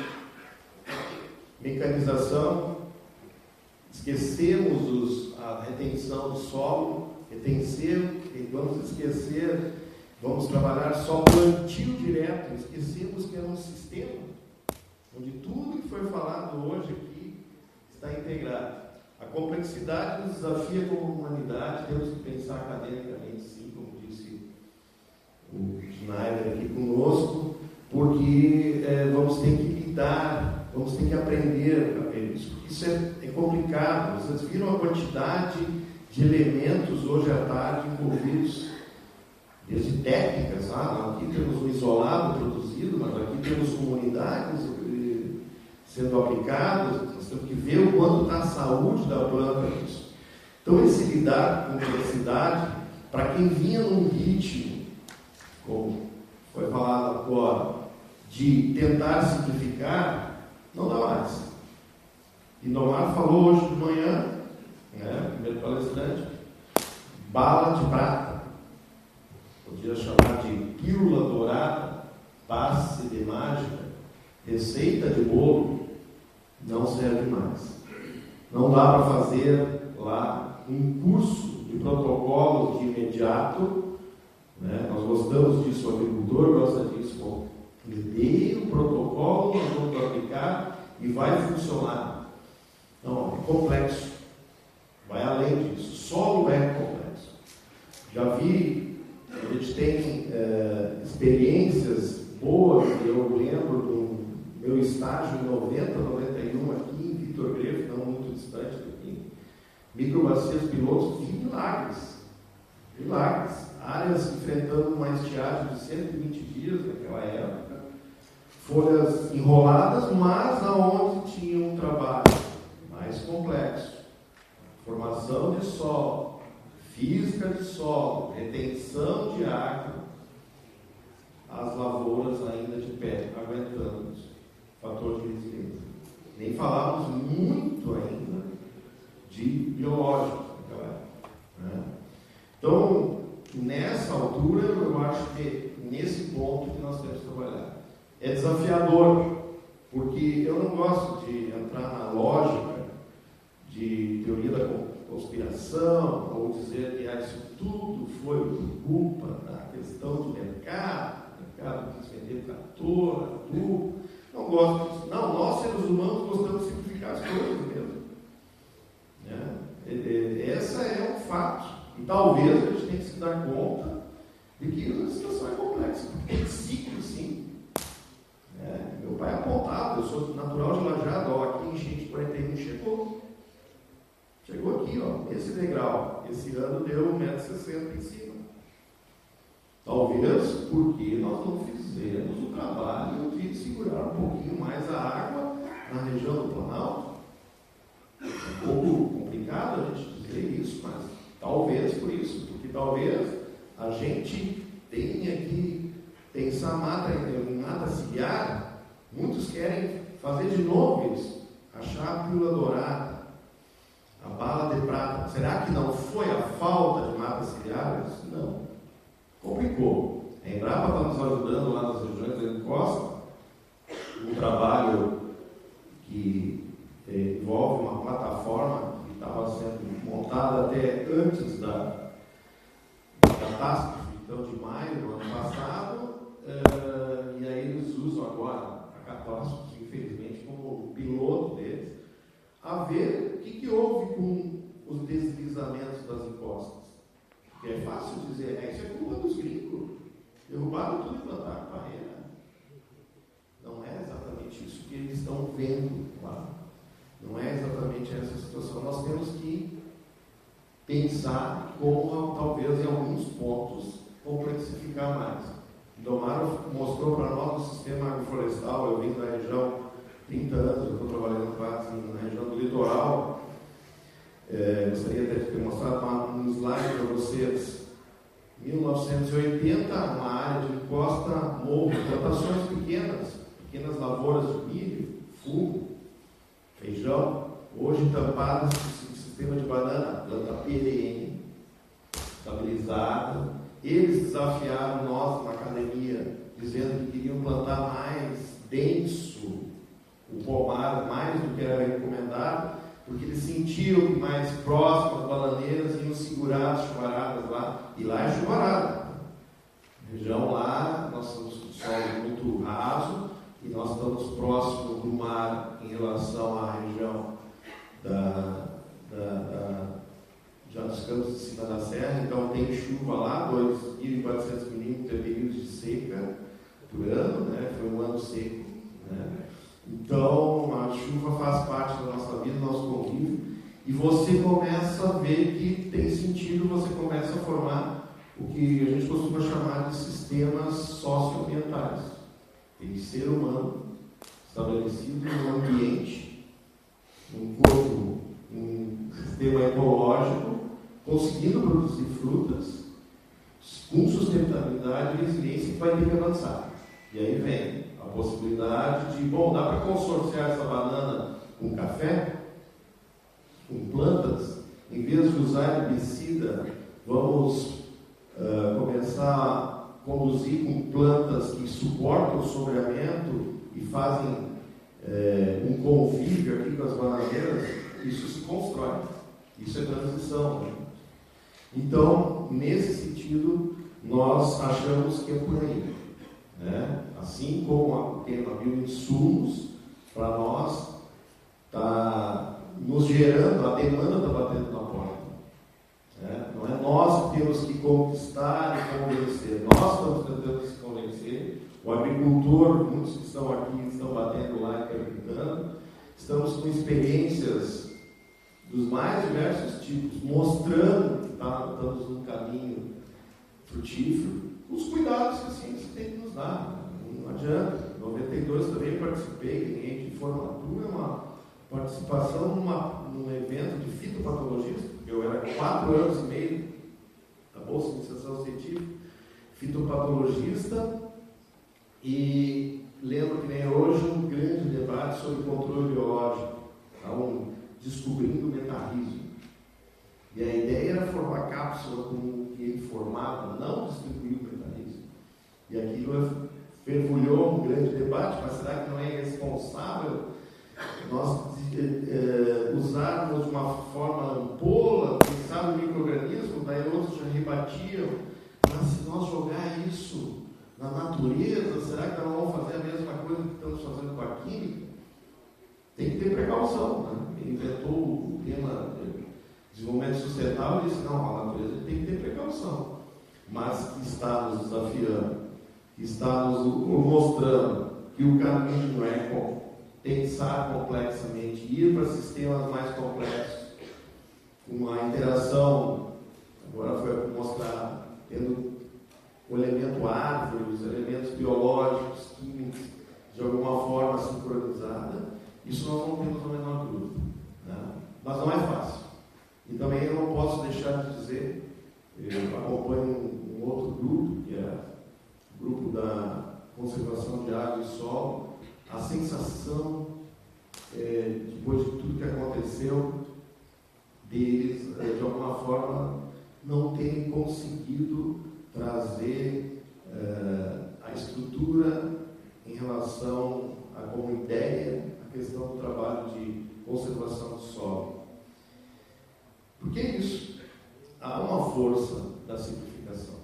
Mecanização, esquecemos a retenção do solo, vamos trabalhar só plantio direto, esquecemos que é um sistema onde tudo que foi falado hoje aqui está integrado. A complexidade nos desafia como humanidade, temos que pensar academicamente, sim, como disse o Schneider aqui conosco, porque vamos ter que lidar, vamos ter que aprender a ver isso, porque isso é complicado. Vocês viram a quantidade de elementos hoje à tarde envolvidos, desde técnicas, aqui temos um isolado produzido, mas aqui temos comunidades sendo aplicadas, nós temos que ver o quanto está a saúde da planta nisso. Então, esse lidar com complexidade, para quem vinha num ritmo, como foi falado agora, de tentar simplificar, não dá mais. E Domar falou hoje de manhã, né, primeiro palestrante, bala de prata, podia chamar de pílula dourada, passe de mágica, receita de bolo, não serve mais. Não dá para fazer lá um curso de protocolos de imediato, né? Nós gostamos disso, o agricultor gosta disso. Bom, me dê o protocolo, nós vamos aplicar e vai funcionar. Não, é complexo. Vai além disso. O solo é complexo. Já vi, a gente tem experiências boas, eu lembro do meu estágio em 90, 91 aqui em Vitor Grefo, não muito distante daqui. Microbacias pilotos de milagres. Milagres. Áreas enfrentando uma estiagem de 120 dias naquela época. Folhas enroladas, mas aonde tinha um trabalho mais complexo. Formação de solo, física de solo, retenção de água, as lavouras ainda de pé, aguentando isso. Fator de resiliência. Nem falávamos muito ainda de biológico naquela época, né? Então, nessa altura, eu acho que nesse ponto que nós temos que trabalhar. É desafiador, porque eu não gosto de entrar na lógica de teoria da conspiração, ou dizer que isso tudo foi por culpa da questão de mercado, o mercado quis vender trator, adubo. Não gosto disso. Não, nós seres humanos gostamos de simplificar as coisas mesmo. Né? Essa é um fato. E talvez a gente tenha que se dar conta de que a situação é complexa. Tem ciclo, sim. Meu pai apontava, eu sou natural de Lajeado, ó, aqui em enchente 41 chegou. Chegou aqui, ó, esse degrau. Esse ano deu 1,60 m em cima. Talvez porque nós não fizemos o trabalho de segurar um pouquinho mais a água na região do Planalto. É um pouco complicado a gente dizer isso, mas talvez por isso, porque talvez a gente tenha que pensar em mata ciliar. Muitos querem fazer de novo isso, achar a pílula dourada, a bala de prata. Será que não foi a falta de matas ciliares? Não. Complicou. A Embrapa está nos ajudando lá nas regiões da costa, um trabalho que envolve uma plataforma que estava sendo montada até antes da catástrofe, então de maio do ano passado, e aí eles usam agora a catástrofe, infelizmente, como piloto deles, a ver o que houve com os deslizamentos das encostas. Porque é fácil dizer, isso é culpa dos gringos. Derrubaram tudo e plantaram barreira. Não é exatamente isso que eles estão vendo lá. Não é exatamente essa situação. Nós temos que pensar como, talvez, em alguns pontos, complexificar mais. Domaro mostrou para nós o sistema agroflorestal. Eu vim da região 30 anos, eu estou trabalhando quase na região do litoral. Gostaria até de ter mostrado um slide para vocês. 1980, uma área de encosta, morro, plantações pequenas lavouras de milho, fumo, feijão, hoje tampadas com sistema de banana, planta perene, estabilizada. Eles desafiaram nós na academia, dizendo que queriam plantar mais denso o pomar, mais do que era recomendado, porque eles sentiam que mais próximo as bananeiras iam segurar as chuvaradas lá, e lá é chuvarada. A região lá, nós estamos com solo muito raso, e nós estamos próximo do mar em relação à região já dos campos de cima da serra, então tem chuva lá, 2.400 milímetros é período de seca por ano, né? Foi um ano seco, né? Então a chuva faz parte da nossa vida, do nosso convívio, e você começa a ver que tem sentido, você começa a formar o que a gente costuma chamar de sistemas socioambientais. Tem ser humano estabelecido num ambiente, num corpo, um sistema ecológico, conseguindo produzir frutas com sustentabilidade e resiliência, que vai ter que avançar. E aí vem a possibilidade de, dá para consorciar essa banana com café, com plantas, em vez de usar herbicida vamos começar a conduzir com plantas que suportam o sombreamento e fazem um convívio aqui com as bananeiras, isso se constrói. Isso é transição. Né? Então, nesse sentido, nós achamos que é por aí. Né? Assim como o tema bioinsumos, para nós, está nos gerando, a demanda está batendo na porta. Né? Não é nós que temos que conquistar e convencer, nós estamos tentando se convencer. O agricultor, muitos que estão aqui estão batendo lá e perguntando. Estamos com experiências dos mais diversos tipos, mostrando que estamos num caminho frutífero. Os cuidados que a ciência tem que nos dar. Não adianta. Em 92 também participei, ganhei de formatura, uma participação num evento de fitopatologista. Eu era 4 anos e meio da Bolsa de Iniciação Científica, fitopatologista, e lembro que nem hoje um grande debate sobre controle biológico, descobrindo o metarrismo. E a ideia era formar cápsula como que ele formava, não distribuir o metarrismo. E aquilo fervulhou um grande debate, mas será que não é irresponsável nós usarmos de uma forma ampola, quem sabe o micro-organismo, daí outros já rebatiam, mas se nós jogar isso na natureza, será que nós vamos fazer a mesma coisa que estamos fazendo com a química? Tem que ter precaução. Né? Ele inventou o tema de desenvolvimento sustentável e disse, não, a natureza tem que ter precaução. Mas está nos desafiando, está nos mostrando que o caminho é pensar complexamente, ir para sistemas mais complexos, uma interação, agora foi mostrado, tendo o elemento árvore, os elementos biológicos, químicos, de alguma forma sincronizada. Isso nós não temos a menor dúvida. Né? Mas não é fácil. E também eu não posso deixar de dizer, eu acompanho um outro grupo, que é o grupo da conservação de água e solo, a sensação, depois de tudo que aconteceu, deles, de alguma forma, não terem conseguido trazer a estrutura em relação a como ideia a questão do trabalho de conservação do solo. Por que isso? Há uma força da simplificação.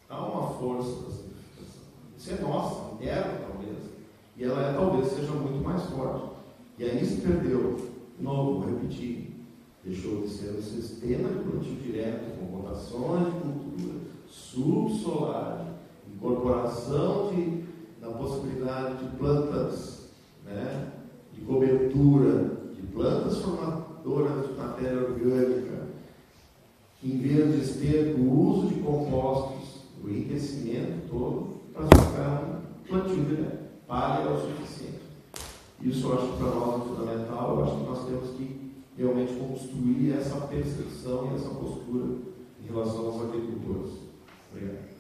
Há uma força da simplificação. Isso é nossa, interna talvez. E ela talvez seja muito mais forte. E aí se perdeu. De novo, vou repetir. Deixou de ser um sistema de plantio direto, com rotações de cultura, subsolar, incorporação da possibilidade de plantas, né, de cobertura, de plantas formadoras de matéria orgânica, em vez de ter o uso de compostos, o enriquecimento todo, para ficar um plantio direto. Palha é o suficiente. Isso eu acho que para nós é fundamental. Eu acho que nós temos que realmente construir essa percepção e essa postura em relação aos agricultores. Obrigado.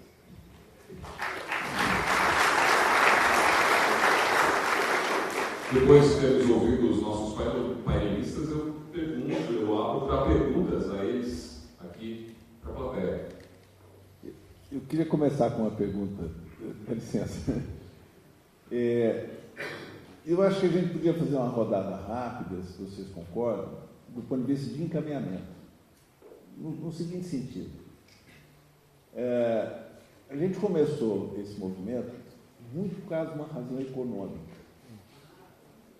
Depois de termos ouvido os nossos painelistas, eu abro para perguntas a eles aqui para a plateia. Eu queria começar com uma pergunta, dá licença. Eu acho que a gente podia fazer uma rodada rápida, se vocês concordam, do ponto de vista de encaminhamento. No seguinte sentido. A gente começou esse movimento muito por causa de uma razão econômica.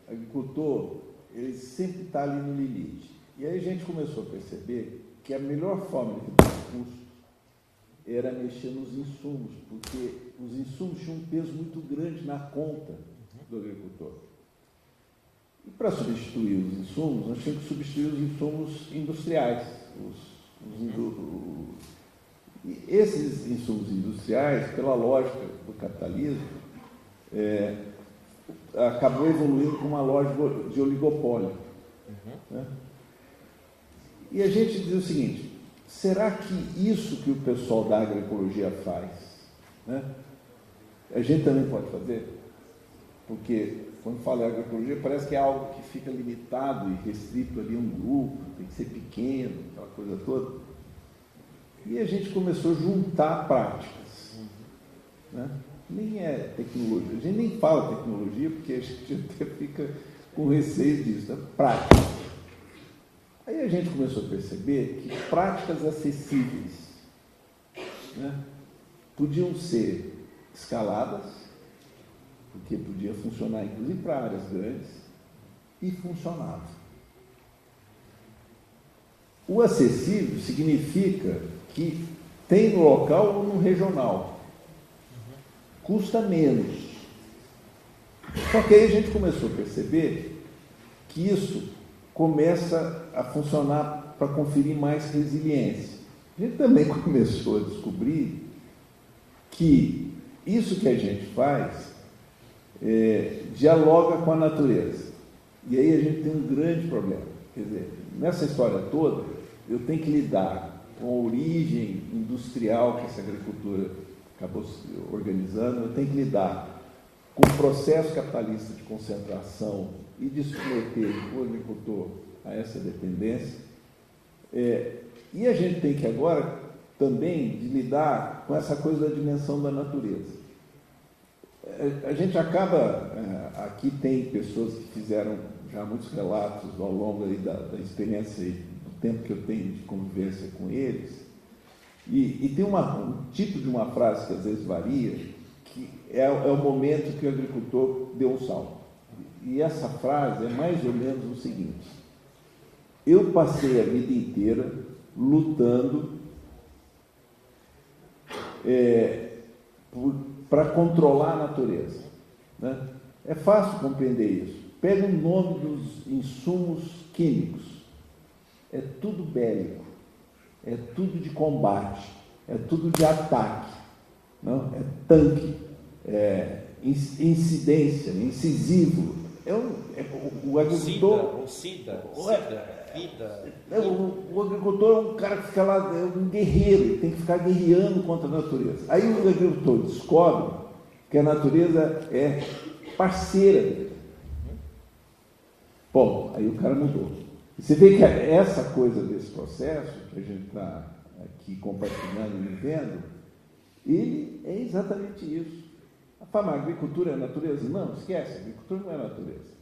O agricultor, ele sempre está ali no limite. E aí a gente começou a perceber que a melhor forma de reduzir custos era mexer nos insumos, porque os insumos tinham um peso muito grande na conta do agricultor. E para substituir os insumos, nós tínhamos que substituir os insumos industriais. E esses insumos industriais, pela lógica do capitalismo, acabou evoluindo para uma lógica de oligopólio. Né? E a gente diz o seguinte, será que isso que o pessoal da agroecologia faz, né, a gente também pode fazer? Porque quando fala em agroecologia parece que é algo que fica limitado e restrito ali a um grupo, tem que ser pequeno, aquela coisa toda. E a gente começou a juntar práticas. Né? Nem é tecnologia, a gente nem fala tecnologia, porque a gente até fica com receio disso, né? Prática. Aí a gente começou a perceber que práticas acessíveis, né, podiam ser escaladas, porque podia funcionar inclusive para áreas grandes, e funcionava. O acessível significa que tem no local ou no regional. Custa menos. Só que aí a gente começou a perceber que isso começa a funcionar para conferir mais resiliência. A gente também começou a descobrir que isso que a gente faz dialoga com a natureza. E aí a gente tem um grande problema. Quer dizer, nessa história toda, eu tenho que lidar com a origem industrial que essa agricultura acabou se organizando, eu tenho que lidar com o processo capitalista de concentração e de submeter o agricultor a essa dependência. E a gente tem que agora também de lidar com essa coisa da dimensão da natureza. A gente acaba, aqui tem pessoas que fizeram já muitos relatos ao longo aí da experiência e do tempo que eu tenho de convivência com eles, e tem um tipo de uma frase que às vezes varia, que é o momento que o agricultor deu um salto. E essa frase é mais ou menos o seguinte: eu passei a vida inteira lutando para controlar a natureza. Né? É fácil compreender isso. Pega o nome dos insumos químicos. É tudo bélico, é tudo de combate, é tudo de ataque, não? É tanque, incidência, incisivo. O agricultor. O agricultor é um cara que fica lá, é um guerreiro, ele tem que ficar guerreando contra a natureza. Aí o agricultor descobre que a natureza é parceira dele. Bom, aí o cara mudou. E você vê que essa coisa desse processo, que a gente está aqui compartilhando e vivendo, ele é exatamente isso. A agricultura é a natureza? Não, esquece, a agricultura não é a natureza.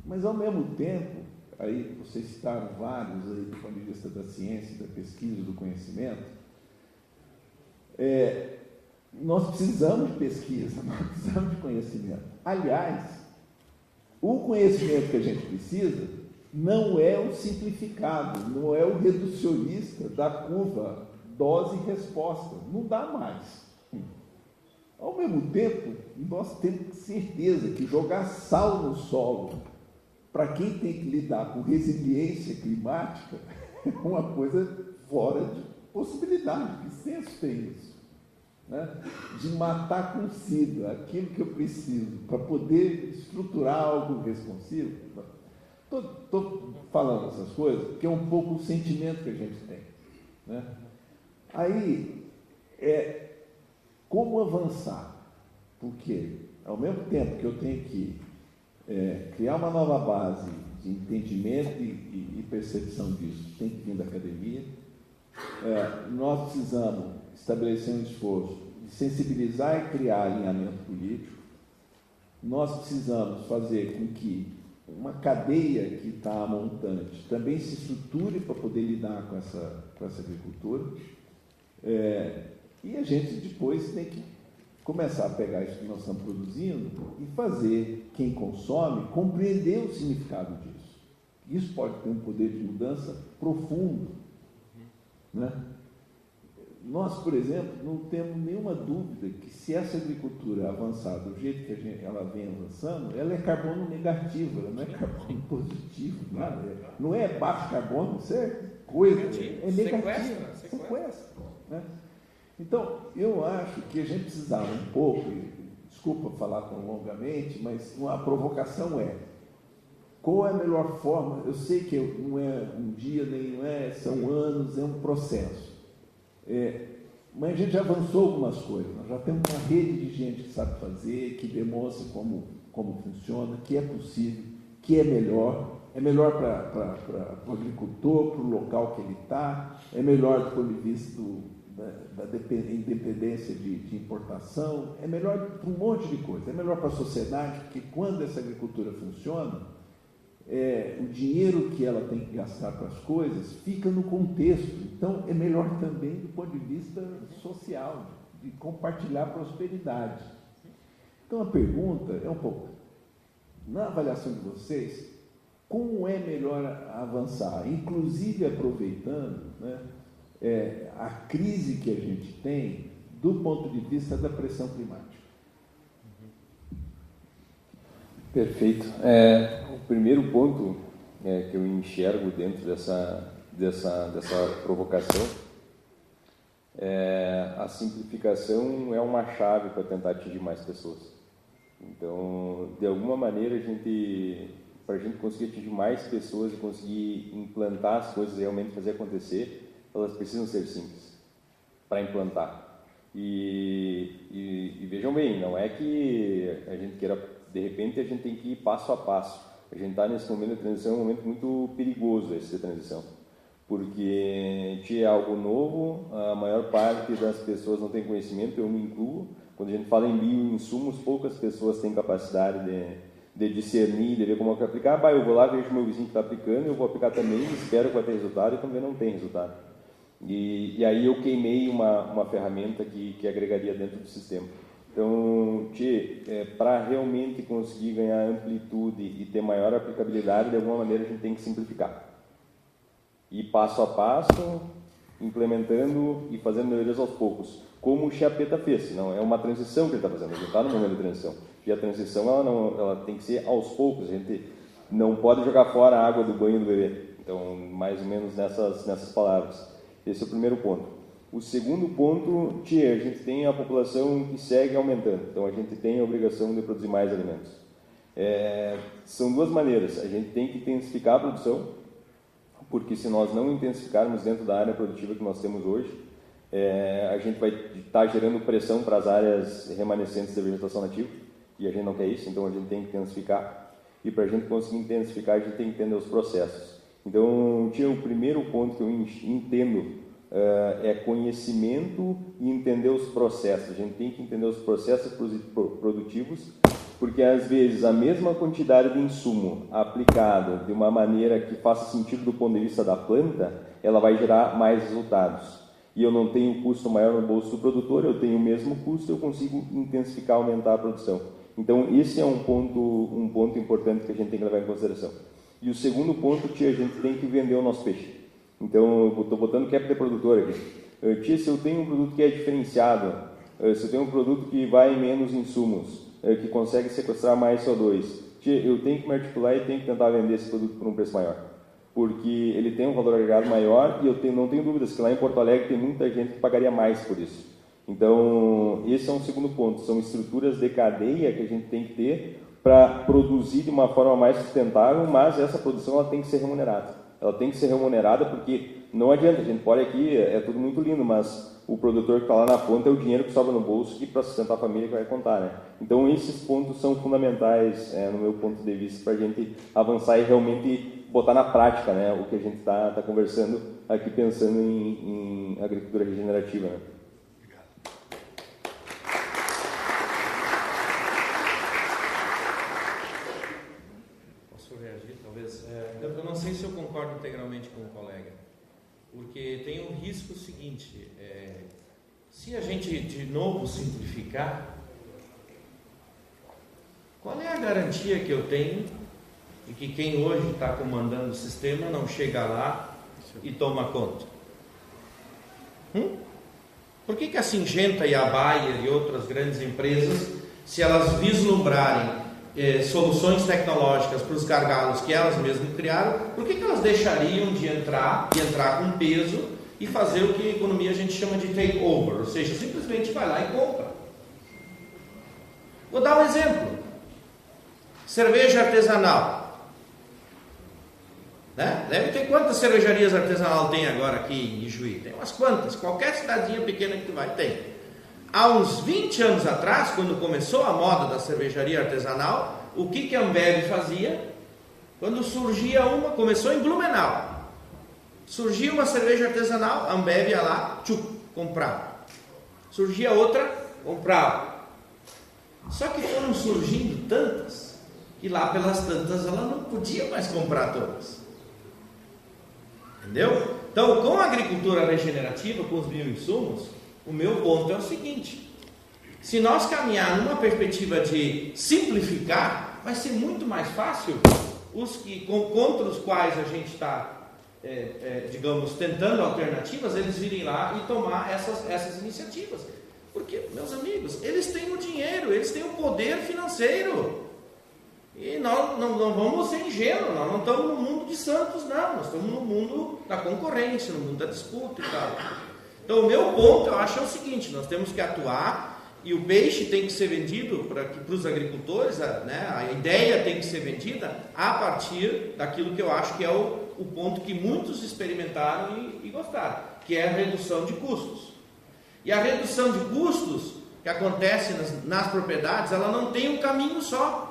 Mas, ao mesmo tempo, aí vocês citaram vários aí do ponto de vista da ciência, da pesquisa, do conhecimento, nós precisamos de pesquisa, nós precisamos de conhecimento. Aliás, o conhecimento que a gente precisa não é o simplificado, não é o reducionista da curva dose e resposta. Não dá mais. Ao mesmo tempo, nós temos certeza que jogar sal no solo, para quem tem que lidar com resiliência climática, é uma coisa fora de possibilidade. Que senso tem isso? Né? De matar com sida aquilo que eu preciso para poder estruturar algo responsivo. Estou falando essas coisas porque é um pouco o sentimento que a gente tem. Né? Aí, como avançar? Porque, ao mesmo tempo que eu tenho que criar uma nova base de entendimento e percepção disso, tem que vir da academia, nós precisamos estabelecer um esforço de sensibilizar e criar alinhamento político, nós precisamos fazer com que uma cadeia que está montante também se estruture para poder lidar com essa agricultura, e a gente depois tem que começar a pegar isso que nós estamos produzindo e fazer quem consome compreender o significado disso. Isso pode ter um poder de mudança profundo. Né? Nós, por exemplo, não temos nenhuma dúvida que se essa agricultura avançar do jeito que ela vem avançando, ela é carbono negativo, ela não é carbono positivo. Nada. Não é baixo carbono, isso é coisa, é negativo. Sequestra. Né? Então, eu acho que a gente precisava um pouco, desculpa falar tão longamente, mas a provocação qual é a melhor forma? Eu sei que não é um dia, nem são anos, é um processo. Mas a gente já avançou algumas coisas, nós já temos uma rede de gente que sabe fazer, que demonstra como funciona, que é possível, que é melhor para o agricultor, para o local que ele está, é melhor do ponto de vista da independência de importação, é melhor para um monte de coisa, é melhor para a sociedade, porque quando essa agricultura funciona, o dinheiro que ela tem que gastar para as coisas fica no contexto, então é melhor também do ponto de vista social, de compartilhar prosperidade. Então a pergunta é um pouco, na avaliação de vocês, como é melhor avançar, inclusive aproveitando, né, a crise que a gente tem do ponto de vista da pressão climática? Perfeito. O primeiro ponto que eu enxergo dentro dessa provocação a simplificação é uma chave para tentar atingir mais pessoas. Então, de alguma maneira, para a gente conseguir atingir mais pessoas e conseguir implantar as coisas e realmente fazer acontecer, elas precisam ser simples para implantar. E vejam bem, não é que a gente queira, de repente, a gente tem que ir passo a passo. A gente está nesse momento de transição, um momento muito perigoso esse de transição, porque é algo novo, a maior parte das pessoas não tem conhecimento, eu me incluo. Quando a gente fala em bioinsumos, poucas pessoas têm capacidade de discernir, de ver como é que aplicar. Eu vou lá, vejo meu vizinho que está aplicando, eu vou aplicar também, espero que vai ter resultado, e também não tem resultado. E aí eu queimei uma ferramenta que agregaria dentro do sistema. Então, para realmente conseguir ganhar amplitude e ter maior aplicabilidade, de alguma maneira a gente tem que simplificar. E passo a passo, implementando e fazendo melhorias aos poucos. Como o Chiapeta fez, não é uma transição que ele está fazendo, a gente está no momento de transição. E a transição ela tem que ser aos poucos, a gente não pode jogar fora a água do banho do bebê. Então, mais ou menos nessas palavras. Esse é o primeiro ponto. O segundo ponto, a gente tem a população que segue aumentando, então a gente tem a obrigação de produzir mais alimentos. São duas maneiras, a gente tem que intensificar a produção, porque se nós não intensificarmos dentro da área produtiva que nós temos hoje, a gente vai estar gerando pressão para as áreas remanescentes da vegetação nativa, e a gente não quer isso, então a gente tem que intensificar, e para a gente conseguir intensificar, a gente tem que entender os processos. Então, o primeiro ponto que eu entendo é conhecimento e entender os processos. A gente tem que entender os processos produtivos, porque às vezes a mesma quantidade de insumo aplicado de uma maneira que faça sentido do ponto de vista da planta, ela vai gerar mais resultados. E eu não tenho custo maior no bolso do produtor, eu tenho o mesmo custo, eu consigo intensificar, aumentar a produção. Então, esse é um ponto importante que a gente tem que levar em consideração. E o segundo ponto, a gente tem que vender o nosso peixe. Então, eu estou botando cap de produtor aqui. Se eu tenho um produto que é diferenciado, se eu tenho um produto que vai em menos insumos, que consegue sequestrar mais CO2, eu tenho que me articular e tenho que tentar vender esse produto por um preço maior. Porque ele tem um valor agregado maior e eu não tenho dúvidas que lá em Porto Alegre tem muita gente que pagaria mais por isso. Então, esse é um segundo ponto. São estruturas de cadeia que a gente tem que ter para produzir de uma forma mais sustentável, mas essa produção ela tem que ser remunerada. Ela tem que ser remunerada porque não adianta, a gente pode aqui, é tudo muito lindo, mas o produtor que está lá na ponta é o dinheiro que sobra no bolso e para sustentar a família que vai contar, né? Então esses pontos são fundamentais, no meu ponto de vista, para a gente avançar e realmente botar na prática, né, o que a gente está conversando aqui pensando em agricultura regenerativa, né? Eu não sei se eu concordo integralmente com o colega, porque tem um risco seguinte, se a gente de novo simplificar, qual é a garantia que eu tenho de que quem hoje está comandando o sistema não chega lá e toma conta? Por que a Syngenta e a Bayer e outras grandes empresas, se elas vislumbrarem soluções tecnológicas para os gargalos que elas mesmas criaram, por que elas deixariam de entrar com peso e fazer o que em economia a gente chama de takeover, ou seja, simplesmente vai lá e compra? Vou dar um exemplo. Cerveja artesanal, né? Deve ter quantas cervejarias artesanais tem agora aqui em Ijuí? Tem umas quantas, qualquer cidadezinha pequena que tu vai tem. Há uns 20 anos atrás, quando começou a moda da cervejaria artesanal, o que a Ambev fazia? Quando surgia uma, começou em Blumenau. Surgia uma cerveja artesanal, a Ambev ia lá, comprava. Surgia outra, comprava. Só que foram surgindo tantas, que lá pelas tantas ela não podia mais comprar todas. Entendeu? Então, com a agricultura regenerativa, com os bioinsumos, o meu ponto é o seguinte: se nós caminhar numa perspectiva de simplificar, vai ser muito mais fácil contra os quais a gente está, digamos, tentando alternativas, eles virem lá e tomar essas iniciativas. Porque, meus amigos, eles têm o dinheiro, eles têm o poder financeiro. E nós não vamos ser ingênuos, nós não estamos no mundo de santos, não. Nós estamos no mundo da concorrência, no mundo da disputa e tal. Então, o meu ponto, eu acho, é o seguinte: nós temos que atuar, e o peixe tem que ser vendido para os agricultores, né? A ideia tem que ser vendida a partir daquilo que eu acho que é o ponto que muitos experimentaram e gostaram, que é a redução de custos. E a redução de custos que acontece nas propriedades, ela não tem um caminho só.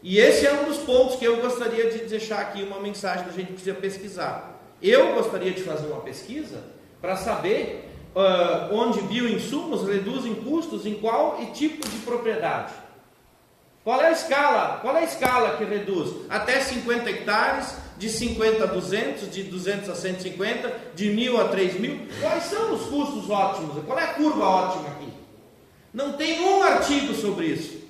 E esse é um dos pontos que eu gostaria de deixar aqui uma mensagem que a gente precisa pesquisar. Eu gostaria de fazer uma pesquisa para saber onde bioinsumos reduzem custos em qual tipo de propriedade. Qual é a escala que reduz? Até 50 hectares, de 50 a 200, de 200 a 150, de 1.000 a 3.000. Quais são os custos ótimos? Qual é a curva ótima aqui? Não tem um artigo sobre isso.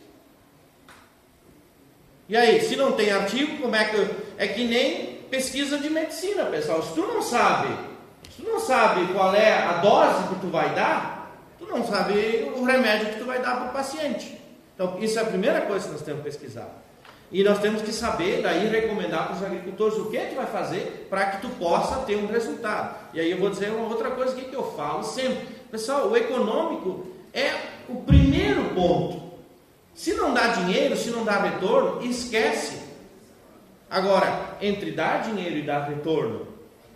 E aí, se não tem artigo, como é que... É que nem pesquisa de medicina, pessoal. Se tu não sabe qual é a dose que tu vai dar, tu não sabe o remédio que tu vai dar para o paciente. Então, isso é a primeira coisa que nós temos que pesquisar. E nós temos que saber, daí, recomendar para os agricultores o que tu vai fazer para que tu possa ter um resultado. E aí eu vou dizer uma outra coisa que eu falo sempre. Pessoal, o econômico é o primeiro ponto. Se não dá dinheiro, se não dá retorno, esquece. Agora, entre dar dinheiro e dar retorno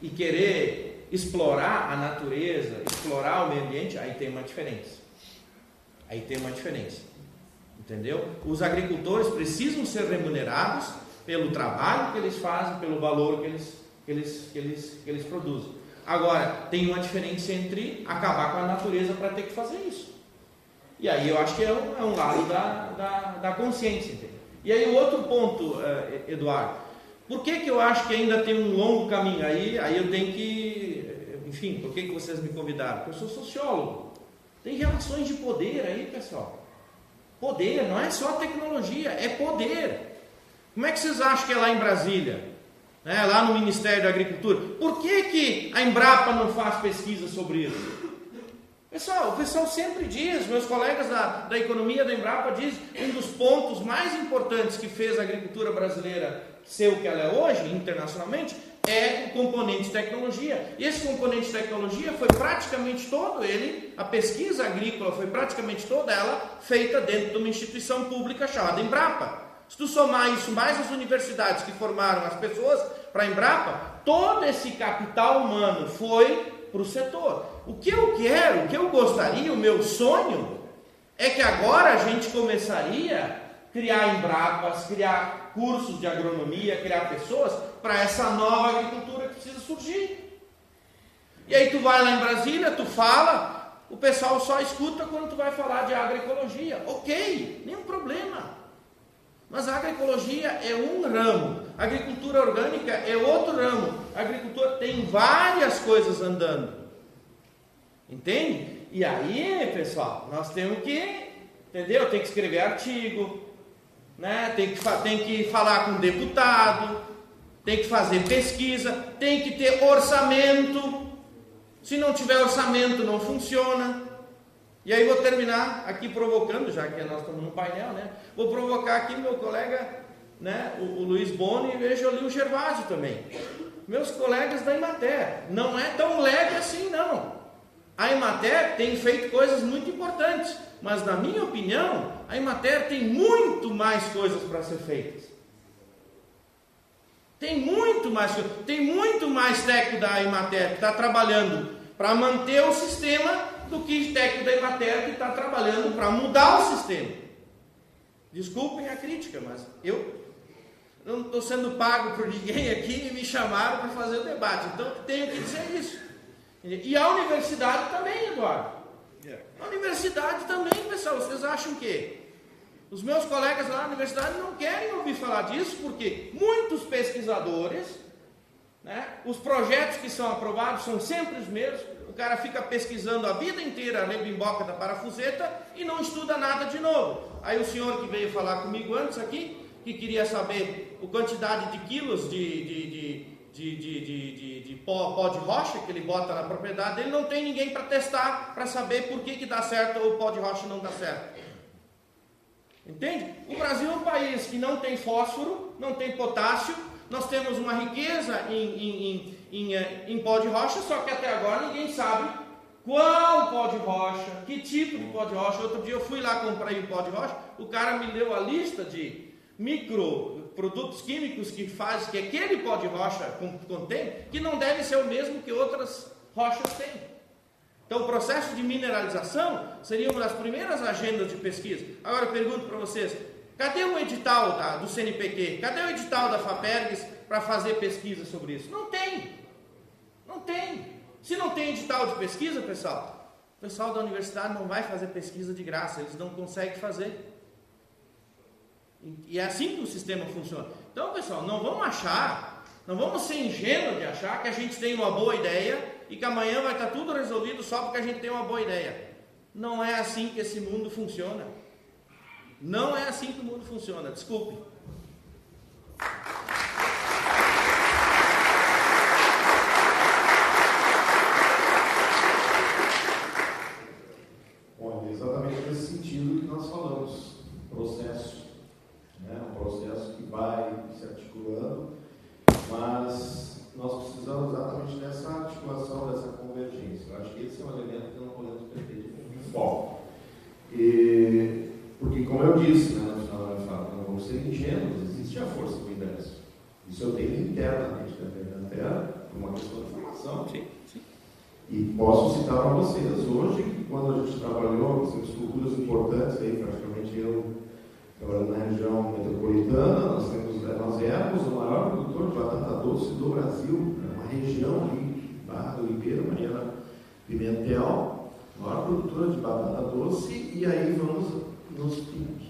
e querer explorar a natureza, explorar o meio ambiente, aí tem uma diferença. Entendeu? Os agricultores precisam ser remunerados pelo trabalho que eles fazem, pelo valor que eles produzem. Agora, tem uma diferença entre acabar com a natureza para ter que fazer isso. E aí eu acho que é um lado da consciência. Entendeu? E aí o outro ponto, Eduardo, por que eu acho que ainda tem um longo caminho? Aí eu tenho que... Enfim, por que vocês me convidaram? Porque eu sou sociólogo. Tem relações de poder aí, pessoal. Poder, não é só tecnologia, é poder. Como é que vocês acham que é lá em Brasília? Lá no Ministério da Agricultura? Por que a Embrapa não faz pesquisa sobre isso? O pessoal sempre diz, meus colegas da economia da Embrapa dizem, um dos pontos mais importantes que fez a agricultura brasileira ser o que ela é hoje, internacionalmente, é o componente de tecnologia. E esse componente de tecnologia foi praticamente todo a pesquisa agrícola foi praticamente toda ela feita dentro de uma instituição pública chamada Embrapa. Se tu somar isso mais as universidades que formaram as pessoas para a Embrapa, todo esse capital humano foi para o setor. O que eu quero, o que eu gostaria, o meu sonho, é que agora a gente começaria a criar Embrapas, criar cursos de agronomia, criar pessoas para essa nova agricultura que precisa surgir. E aí tu vai lá em Brasília, tu fala, o pessoal só escuta quando tu vai falar de agroecologia. Ok, nenhum problema. Mas a agroecologia é um ramo, a agricultura orgânica é outro ramo. A agricultura tem várias coisas andando. Entende? E aí, pessoal, nós temos que, entendeu? Tem que escrever artigo, né? Tem que falar com deputado, tem que fazer pesquisa, tem que ter orçamento. Se não tiver orçamento, não funciona. E aí vou terminar aqui provocando, já que nós estamos no painel, né? Vou provocar aqui meu colega, né? O Luiz Boni, e vejo ali o Gervásio também. Meus colegas da Emater. Não é tão leve assim, não. A Emater tem feito coisas muito importantes, mas na minha opinião, a Emater tem muito mais coisas para ser feitas. Tem muito mais técnico da Emater que está trabalhando para manter o sistema do que técnico da Emater que está trabalhando para mudar o sistema. Desculpem a crítica, mas eu não estou sendo pago por ninguém aqui e me chamaram para fazer o debate. Então, tenho que dizer isso. E a universidade também, Eduardo. A universidade também, pessoal. Vocês acham que os meus colegas lá na universidade não querem ouvir falar disso, porque muitos pesquisadores, né, os projetos que são aprovados são sempre os mesmos. O cara fica pesquisando a vida inteira a rebimboca da parafuseta e não estuda nada de novo. Aí o senhor que veio falar comigo antes aqui, que queria saber a quantidade de quilos de pó de rocha que ele bota na propriedade dele, não tem ninguém para testar, para saber por que dá certo ou o pó de rocha não dá certo. Entende? O Brasil é um país que não tem fósforo, não tem potássio, nós temos uma riqueza em pó de rocha, só que até agora ninguém sabe qual pó de rocha, que tipo de pó de rocha. Outro dia eu fui lá comprar um pó de rocha, o cara me deu a lista de microprodutos químicos que aquele pó de rocha contém, que não deve ser o mesmo que outras rochas têm. Então o processo de mineralização seria uma das primeiras agendas de pesquisa. Agora eu pergunto para vocês, cadê o edital do CNPq? Cadê o edital da FAPERGS para fazer pesquisa sobre isso? Não tem. Não tem. Se não tem edital de pesquisa, pessoal, o pessoal da universidade não vai fazer pesquisa de graça, eles não conseguem fazer. E é assim que o sistema funciona. Então, pessoal, não vamos ser ingênuos de achar que a gente tem uma boa ideia e que amanhã vai estar tudo resolvido só porque a gente tem uma boa ideia. Não é assim que esse mundo funciona. Não é assim que o mundo funciona, desculpe. Bom, é exatamente nesse sentido que nós falamos. Processo. Um processo que vai se articulando, mas nós precisamos exatamente dessa articulação, dessa convergência. Eu acho que esse é um elemento que não podemos perder de foco. Porque, como eu disse, no final da fala, não vamos ser ingênuos, existe a força do inverso. Isso eu tenho internamente até por uma questão de formação. Sim. E posso citar para vocês, hoje, que quando a gente trabalhou com estruturas importantes, aí, praticamente eu trabalhando na região metropolitana, nós éramos o maior produtor de batata doce do Brasil, uma região ali, Barra do Ribeiro, Mariana Pimentel, maior produtora de batata doce, e aí vamos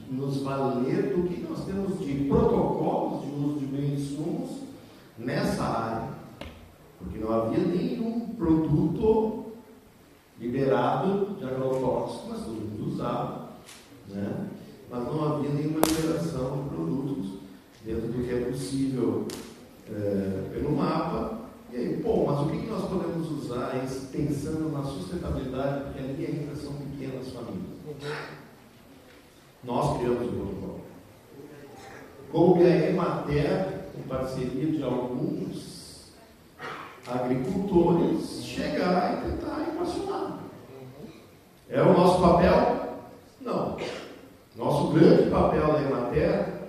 nos valer do que nós temos de protocolos de uso de bioinsumos nessa área, porque não havia nenhum produto liberado de agrotóxico, mas todo mundo usava, né? Mas não havia nenhuma liberação de produtos dentro do que é possível pelo mapa. E aí, mas o que nós podemos usar pensando na sustentabilidade, porque ali ainda são pequenas famílias. Nós criamos o protocolo. Coube a Emater, com parceria de alguns agricultores, chegar e tentar equacionar. É o nosso papel? Não. Nosso grande papel na Emater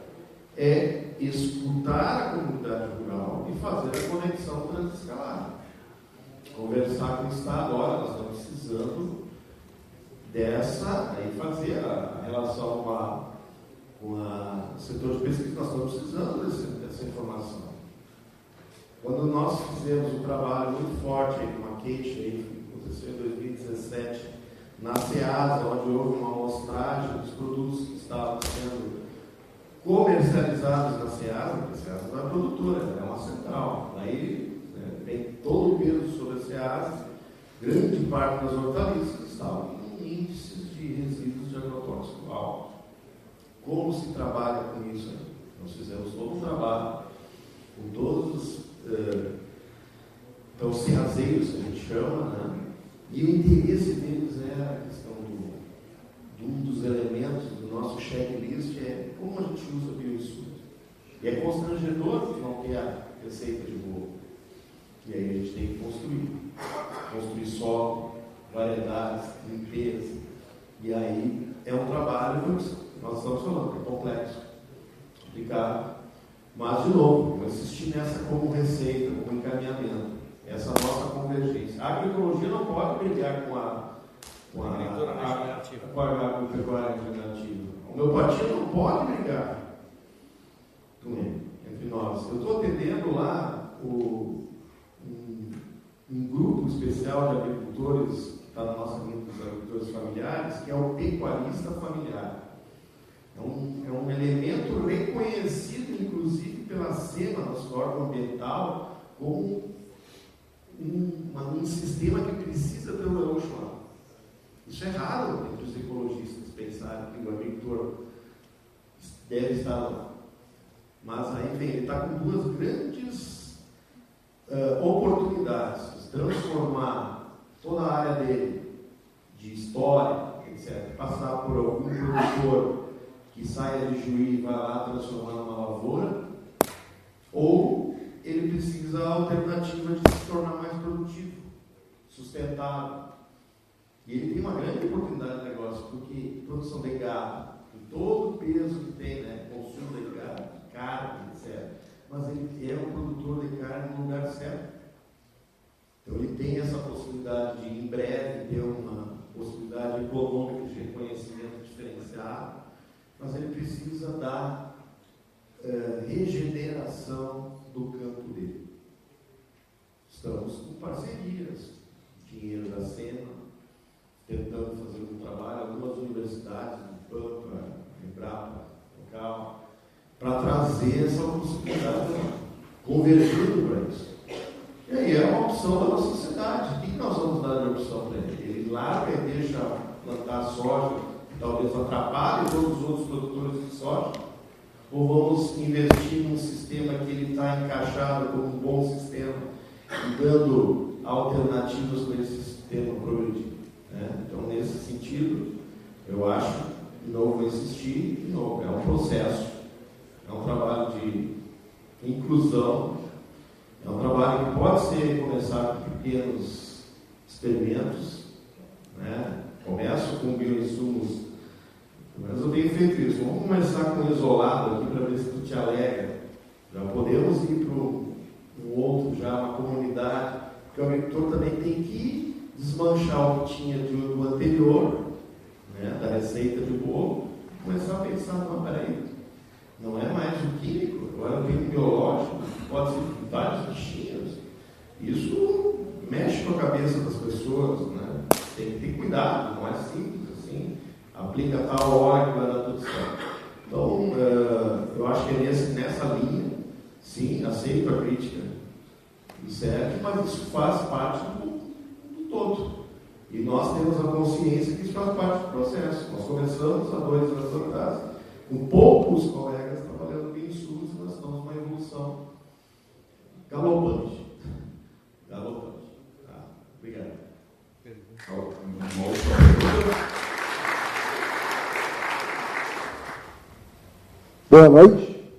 é escutar a comunidade rural e fazer a conexão transescalar. Conversar com o Estado, olha, nós estamos precisando aí fazer a relação com o setor de pesquisa, nós estamos precisando dessa informação. Quando nós fizemos um trabalho muito forte com a Kate, que aconteceu em 2017, na SEASA, onde houve uma amostragem dos produtos que estavam sendo comercializados na SEASA, porque a SEASA não é produtora, é uma central. Aí tem todo o peso sobre a SEASA, grande parte das hortaliças estavam com índices de resíduos de agrotóxico alto. Como se trabalha com isso? Nós fizemos todo um trabalho com todos os ceazeiros que a gente chama, né? E o interesse deles é a questão de um dos elementos do nosso checklist é como a gente usa bioinsumos. E é constrangedor que não ter a receita de bolo. E aí a gente tem que construir solo, variedades, limpeza. E aí é um trabalho que nós estamos falando, que é complexo, complicado. Mas, de novo, vou insistir nessa como receita, como encaminhamento. Essa nossa convergência. A agroecologia não pode brigar com a agropecuária alternativa. A homeopatia não pode brigar com ele. entre nós. Eu estou atendendo lá um grupo especial de agricultores, que está na nossa linha dos agricultores familiares, que é o pecuarista familiar. É um elemento reconhecido, inclusive, pela SEMA, nosso órgão ambiental, como um sistema que precisa ter um gaúcho lá. Isso é raro entre os ecologistas pensarem que o agricultor deve estar lá. Mas aí vem, ele está com duas grandes oportunidades de transformar toda a área dele, de história, etc., passar por algum produtor que saia de Juí e vai lá transformar numa lavoura, ou ele precisa da alternativa de se tornar mais produtivo, sustentável. E ele tem uma grande oportunidade de negócio, porque produção de gado, com todo o peso que tem, né, consumo de gado, de carne, etc., mas ele é um produtor de carne no lugar certo. Então ele tem essa possibilidade de, em breve, ter uma possibilidade econômica de reconhecimento diferenciado, mas ele precisa da regeneração do campo dele. Estamos com parcerias, dinheiro da SEMA, tentando fazer um trabalho, algumas universidades, Pampa, Embrapa, local, para trazer essa possibilidade, convergindo para isso. E aí é uma opção da nossa sociedade. O que nós vamos dar de opção para ele? Ele larga e deixa plantar soja, talvez atrapalhe todos os outros produtores de soja, ou vamos investir num sistema que ele está encaixado como um bom sistema e dando alternativas para esse sistema progredir. Né? Então, nesse sentido, eu acho, de novo vou insistir, de novo, é um processo, é um trabalho de inclusão, é um trabalho que pode ser começado com pequenos experimentos, né? Começo com bioinsumos, mas eu tenho feito isso. Vamos começar com um isolado aqui para ver se tu te alegra. Já podemos ir para um outro, já uma comunidade, porque o agricultor também tem que desmanchar o que tinha do anterior, né, da receita de bolo, e começar a pensar, não, peraí, não é mais o químico, agora vem o biológico, pode ser vários bichinhos. Isso mexe com a cabeça das pessoas, né? Tem que ter cuidado, não é simples assim, aplica tal hora que vai dar tudo certo. Então, eu acho que é nessa linha, sim, aceito a crítica, certo, mas isso faz parte do todo. E nós temos a consciência que isso faz parte do processo. Nós começamos há 2 anos atrás, com poucos colegas trabalhando bem SUS, nós estamos numa evolução galopante. Galopante. Tá? Obrigado. Boa noite.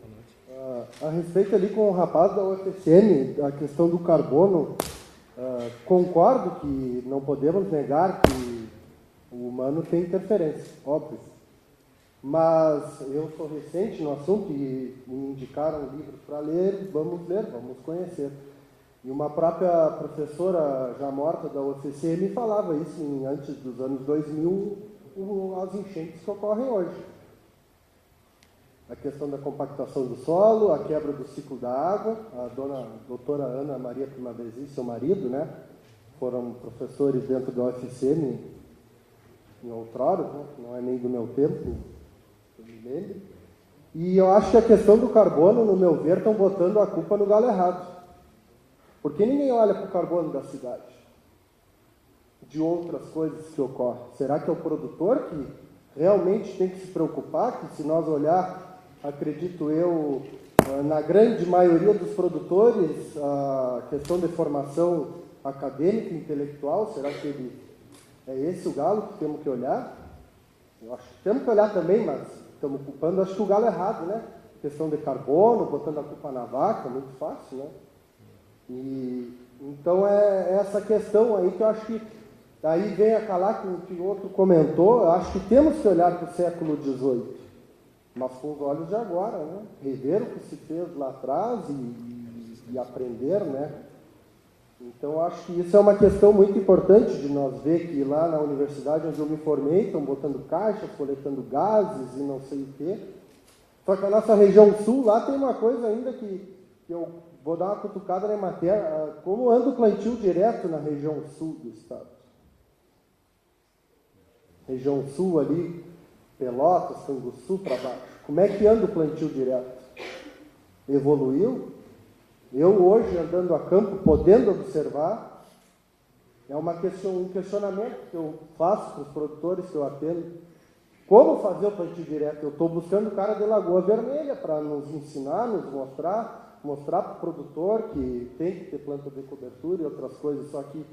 A respeito ali com o rapaz da UFSM, a questão do carbono, concordo que não podemos negar que o humano tem interferência, óbvio. Mas eu sou recente no assunto e me indicaram livros para ler, vamos conhecer. E uma própria professora já morta da UFSM falava isso antes dos anos 2000, as enchentes que ocorrem hoje. A questão da compactação do solo, a quebra do ciclo da água, a doutora Ana Maria Primaverzi e seu marido, né, foram professores dentro da UFSM em outrora, né, não é nem do meu tempo, eu me lembro. E eu acho que a questão do carbono, no meu ver, estão botando a culpa no galo errado. Porque ninguém olha para o carbono da cidade, de outras coisas que ocorrem. Será que é o produtor que realmente tem que se preocupar? Que se nós olhar, acredito eu, na grande maioria dos produtores, a questão de formação acadêmica e intelectual, será que é esse o galo que temos que olhar? Eu acho que temos que olhar também, mas estamos culpando, acho que o galo errado, né? Questão de carbono, botando a culpa na vaca, muito fácil, né? E, então é essa questão aí que eu acho que aí vem a calar com o que o outro comentou. Eu acho que temos que olhar para o século XVIII, mas com os olhos de agora, né? Rever o que se fez lá atrás e aprender, né? Então eu acho que isso é uma questão muito importante de nós ver que lá na universidade onde eu me formei estão botando caixas, coletando gases e não sei o quê. Só que a nossa região sul, lá tem uma coisa ainda que eu vou dar uma cutucada na matéria, como anda o plantio direto na região sul do estado. Região sul ali, Pelotas, Canguçu para baixo. Como é que anda o plantio direto? Evoluiu? Eu hoje, andando a campo, podendo observar, é um questionamento que eu faço para os produtores que eu atendo. Como fazer o plantio direto? Eu estou buscando o cara de Lagoa Vermelha para nos ensinar, nos mostrar para o produtor que tem que ter planta de cobertura e outras coisas. Só que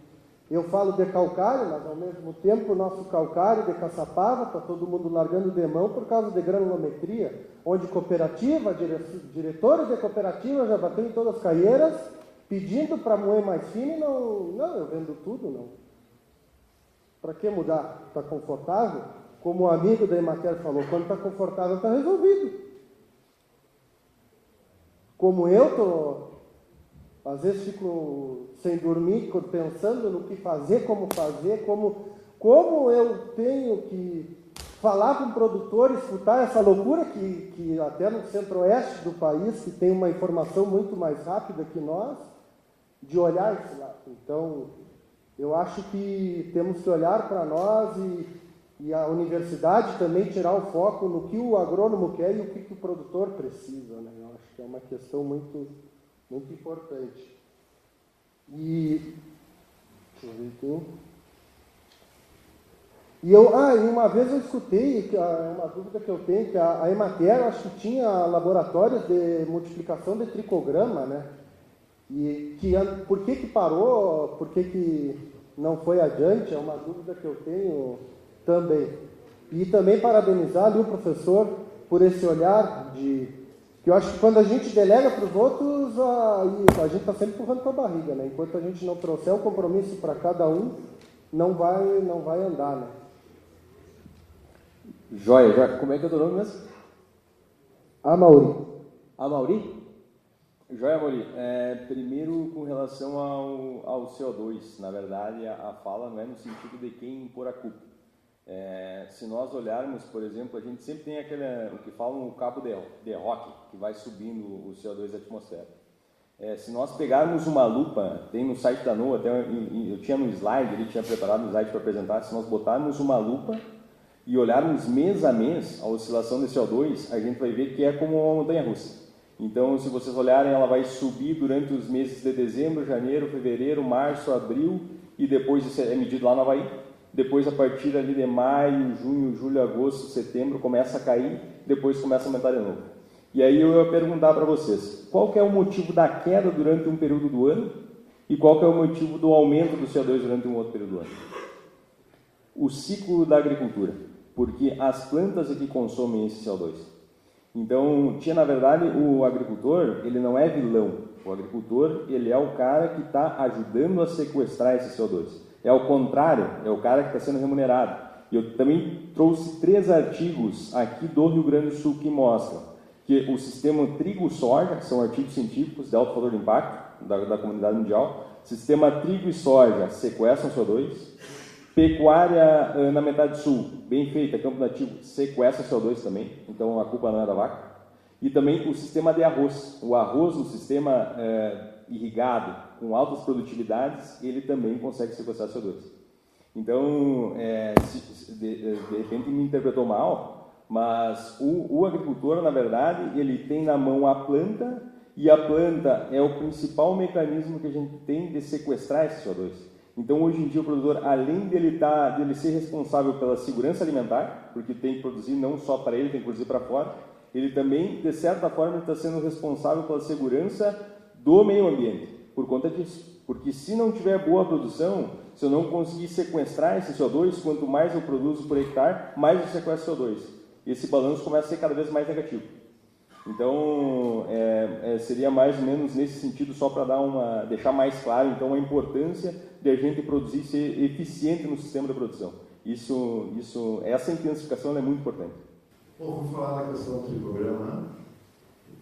eu falo de calcário, mas ao mesmo tempo o nosso calcário de Caçapava está todo mundo largando de mão por causa de granulometria, onde cooperativa, diretores de cooperativa já bateu em todas as caieiras, pedindo para moer mais fino e não, eu vendo tudo, não. Para que mudar? Está confortável? Como o amigo da Emater falou, quando está confortável está resolvido. Como eu estou, às vezes fico sem dormir, pensando no que fazer, como eu tenho que falar com o produtor, escutar essa loucura que até no centro-oeste do país, que tem uma informação muito mais rápida que nós, de olhar esse lado. Então, eu acho que temos que olhar para nós e a universidade também tirar o foco no que o agrônomo quer e o que o produtor precisa, né? Eu acho que é uma questão muito, muito importante. E deixa eu ver aqui. E uma vez eu escutei, uma dúvida que eu tenho, que a Emater, acho que tinha laboratórios de multiplicação de tricograma, né? E por que parou, por que não foi adiante, é uma dúvida que eu tenho também. E também parabenizar ali o professor por esse olhar que eu acho que quando a gente delega para os outros, a gente está sempre empurrando com a barriga, né? Enquanto a gente não trouxer um compromisso para cada um, não vai andar, né? Joia, como é que é o teu nome mesmo? Amauri. Amauri? Joia, Amauri. Primeiro, com relação ao CO2, na verdade, a fala não é no sentido de quem impor a culpa. Se nós olharmos, por exemplo, a gente sempre tem o que falam o cabo de Rock, que vai subindo o CO2 da atmosfera. Se nós pegarmos uma lupa, tem no site da NOAA, até eu tinha no slide, ele tinha preparado um slide para apresentar, se nós botarmos uma lupa e olharmos mês a mês a oscilação de CO2, a gente vai ver que é como uma montanha-russa. Então, se vocês olharem, ela vai subir durante os meses de dezembro, janeiro, fevereiro, março, abril, e depois isso é medido lá no Havaí. Depois, a partir ali de maio, junho, julho, agosto, setembro, começa a cair, depois começa a aumentar de novo. E aí eu ia perguntar para vocês, qual que é o motivo da queda durante um período do ano e qual que é o motivo do aumento do CO2 durante um outro período do ano? O ciclo da agricultura, porque as plantas é que consomem esse CO2. Então, na verdade, o agricultor, ele não é vilão. O agricultor, ele é o cara que está ajudando a sequestrar esse CO2. É o contrário, é o cara que está sendo remunerado. E eu também trouxe 3 artigos aqui do Rio Grande do Sul que mostram que o sistema trigo-soja, que são artigos científicos de alto valor de impacto da comunidade mundial, sistema trigo e soja sequestram CO2, pecuária na metade sul, bem feita, campo nativo, sequestra CO2 também, então a culpa não é da vaca, e também o sistema de arroz. O arroz no sistema irrigado, com altas produtividades, ele também consegue sequestrar CO2. Então, de repente me interpretou mal, mas o agricultor, na verdade, ele tem na mão a planta, e a planta é o principal mecanismo que a gente tem de sequestrar esse CO2. Então, hoje em dia, o produtor, além dele ser responsável pela segurança alimentar, porque tem que produzir não só para ele, tem que produzir para fora, ele também, de certa forma, está sendo responsável pela segurança do meio ambiente, por conta disso. Porque se não tiver boa produção, se eu não conseguir sequestrar esse CO2, quanto mais eu produzo por hectare, mais eu sequestro CO2. Esse balanço começa a ser cada vez mais negativo. Então, seria mais ou menos nesse sentido, só para deixar mais claro, então, a importância de a gente produzir, ser eficiente no sistema de produção. Essa intensificação é muito importante. Bom, vou falar da questão do tricograma.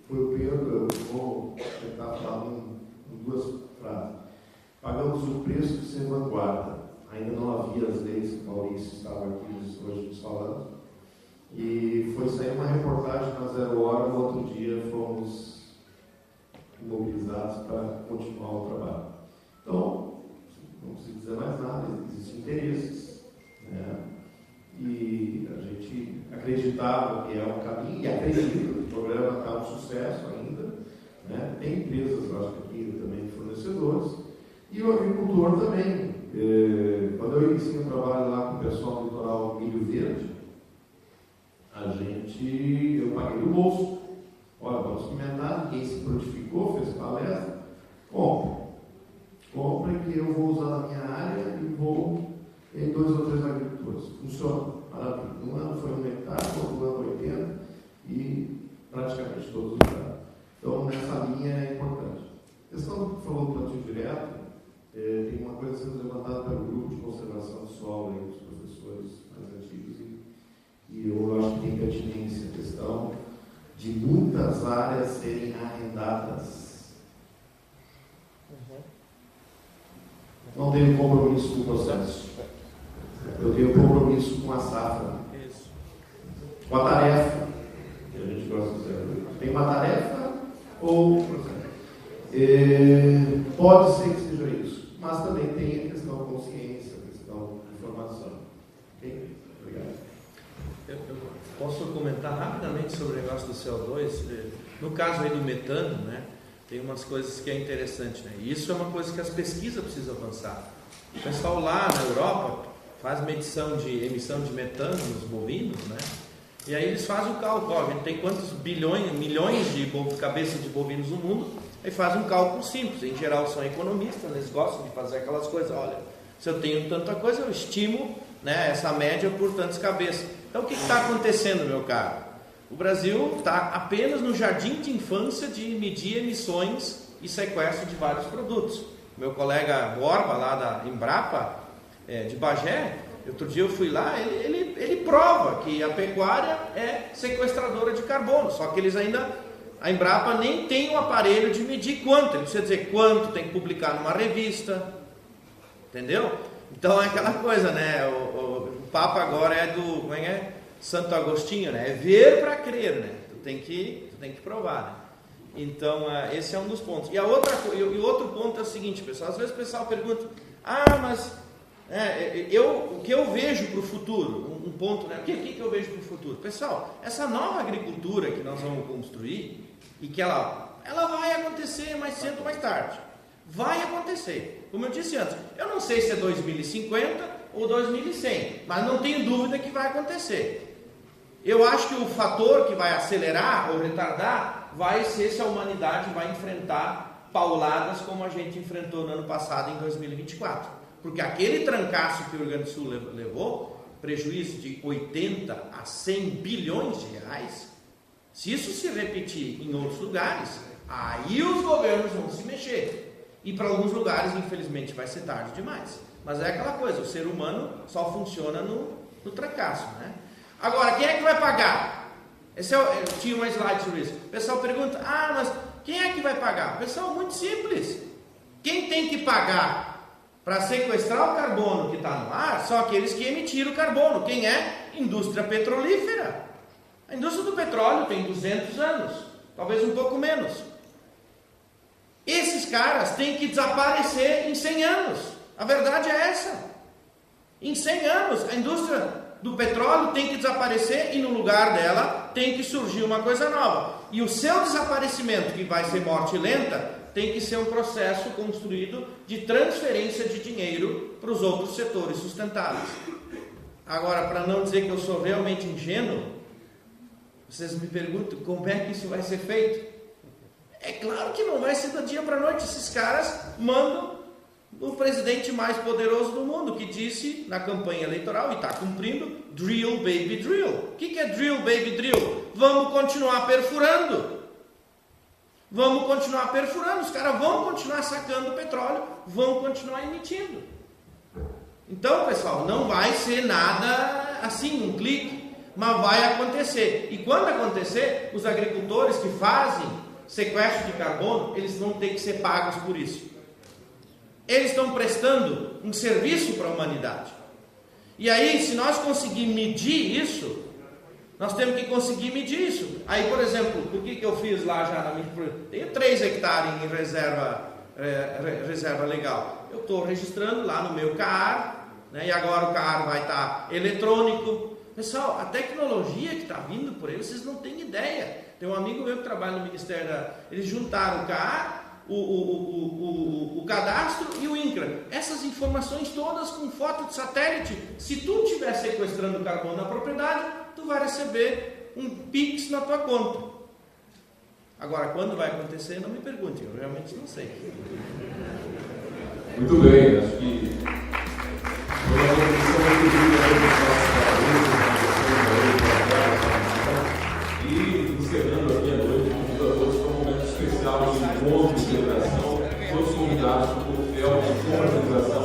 Foi o Pedro, eu vou tentar falar em 2 frases. Pagamos o preço de ser vanguarda. Ainda não havia as leis que o Maurício estava aqui hoje nos falando. E foi sair uma reportagem na 0 Hora, no outro dia fomos mobilizados para continuar o trabalho. Então, não preciso dizer mais nada, existem interesses, né? E a gente acreditava que é um caminho, e acredito que o programa está um sucesso ainda, né? Tem empresas, eu acho que aqui também fornecedores, e o agricultor também. Quando eu iniciei um trabalho lá com o pessoal do litoral Milho Verde, eu paguei do bolso. Olha, vamos experimentar, quem se prontificou, fez palestra, compra que eu vou usar na minha área e vou em 2 ou 3 agricultores. Funciona. Um ano foi 1 hectare, outro ano 80 e praticamente todos usaram. Então, nessa linha é importante. A questão que falou do plantio direto, tem uma coisa sendo levantada pelo grupo de conservação do solo, aí, dos professores mais antigos, e eu acho que tem pertinência a questão de muitas áreas serem arrendadas. Não tenho compromisso com o processo. Eu tenho compromisso com a safra. Com a tarefa. Que a gente gosta de dizer. Tem uma tarefa ou um processo. Pode ser que seja isso. Mas também tem a questão da consciência, a questão de informação. Okay? Obrigado. Eu posso comentar rapidamente sobre o negócio do CO2? No caso aí do metano, né, tem umas coisas que é interessante, né? E isso é uma coisa que as pesquisas precisam avançar. O pessoal lá na Europa faz medição de emissão de metano nos bovinos, né? E aí eles fazem o cálculo, ó, a gente tem quantos milhões de cabeças de bovinos no mundo, aí faz um cálculo simples. Em geral são economistas, eles gostam de fazer aquelas coisas, olha, se eu tenho tanta coisa, eu estimo, né, essa média por tantas cabeças. Então o que está acontecendo, meu caro? O Brasil está apenas no jardim de infância de medir emissões e sequestro de vários produtos. Meu colega Borba, lá da Embrapa, de Bagé, outro dia eu fui lá, ele prova que a pecuária é sequestradora de carbono, só que eles ainda, a Embrapa nem tem um aparelho de medir quanto, ele precisa dizer quanto, tem que publicar numa revista, entendeu? Então é aquela coisa, né, o papo agora é do, como é? Santo Agostinho, né, é ver para crer, né, tu tem que provar, né? Então esse é um dos pontos. E o outro ponto é o seguinte, pessoal, às vezes o pessoal pergunta, mas o que eu vejo para o futuro, um ponto, né? O que eu vejo para o futuro? Pessoal, essa nova agricultura que nós vamos construir, e que ela vai acontecer mais cedo ou mais tarde. Vai acontecer. Como eu disse antes, eu não sei se é 2050 ou 2100, mas não tenho dúvida que vai acontecer. Eu acho que o fator que vai acelerar ou retardar vai ser se a humanidade vai enfrentar pauladas como a gente enfrentou no ano passado, em 2024. Porque aquele trancaço que o Rio Grande do Sul levou, prejuízo de 80 a 100 bilhões de reais, se isso se repetir em outros lugares, aí os governos vão se mexer. E para alguns lugares, infelizmente, vai ser tarde demais. Mas é aquela coisa, o ser humano só funciona no trancaço, né? Agora, quem é que vai pagar? Eu tinha uma slide sobre isso. O pessoal pergunta, mas quem é que vai pagar? Pessoal, muito simples. Quem tem que pagar para sequestrar o carbono que está no ar são aqueles que emitiram o carbono. Quem é? Indústria petrolífera. A indústria do petróleo tem 200 anos, talvez um pouco menos. Esses caras têm que desaparecer em 100 anos. A verdade é essa. Em 100 anos, a indústria do petróleo tem que desaparecer e no lugar dela tem que surgir uma coisa nova. E o seu desaparecimento, que vai ser morte lenta, tem que ser um processo construído de transferência de dinheiro para os outros setores sustentáveis. Agora, para não dizer que eu sou realmente ingênuo, vocês me perguntam como é que isso vai ser feito? É claro que não vai ser do dia para a noite. Esses caras mandam o presidente mais poderoso do mundo, que disse na campanha eleitoral, e está cumprindo, drill, baby, drill. O que é drill, baby, drill? Vamos continuar perfurando. Vamos continuar perfurando. Os caras vão continuar sacando petróleo, vão continuar emitindo. Então, pessoal, não vai ser nada assim, um clique, mas vai acontecer. E quando acontecer, os agricultores que fazem sequestro de carbono, eles vão ter que ser pagos por isso. Eles estão prestando um serviço para a humanidade. E aí, se nós conseguirmos medir isso, Nós temos que conseguir medir isso. Aí, por exemplo, o que eu fiz lá já na minha... Tenho 3 hectares em reserva legal. Eu estou registrando lá no meu CAR, né? E agora o CAR vai estar eletrônico. Pessoal, a tecnologia que está vindo por aí, vocês não têm ideia. Tem um amigo meu que trabalha no Ministério Eles juntaram o CAR, o cadastro e o INCRA. Essas informações todas com foto de satélite. Se tu estiver sequestrando carbono na propriedade, tu vai receber um PIX na tua conta. Agora, quando vai acontecer, não me pergunte, eu realmente não sei. Muito bem, acho que e encerrando aqui a noite, convido a todos para um momento especial de encontro de celebração, todos convidados para o coquetel de confraternização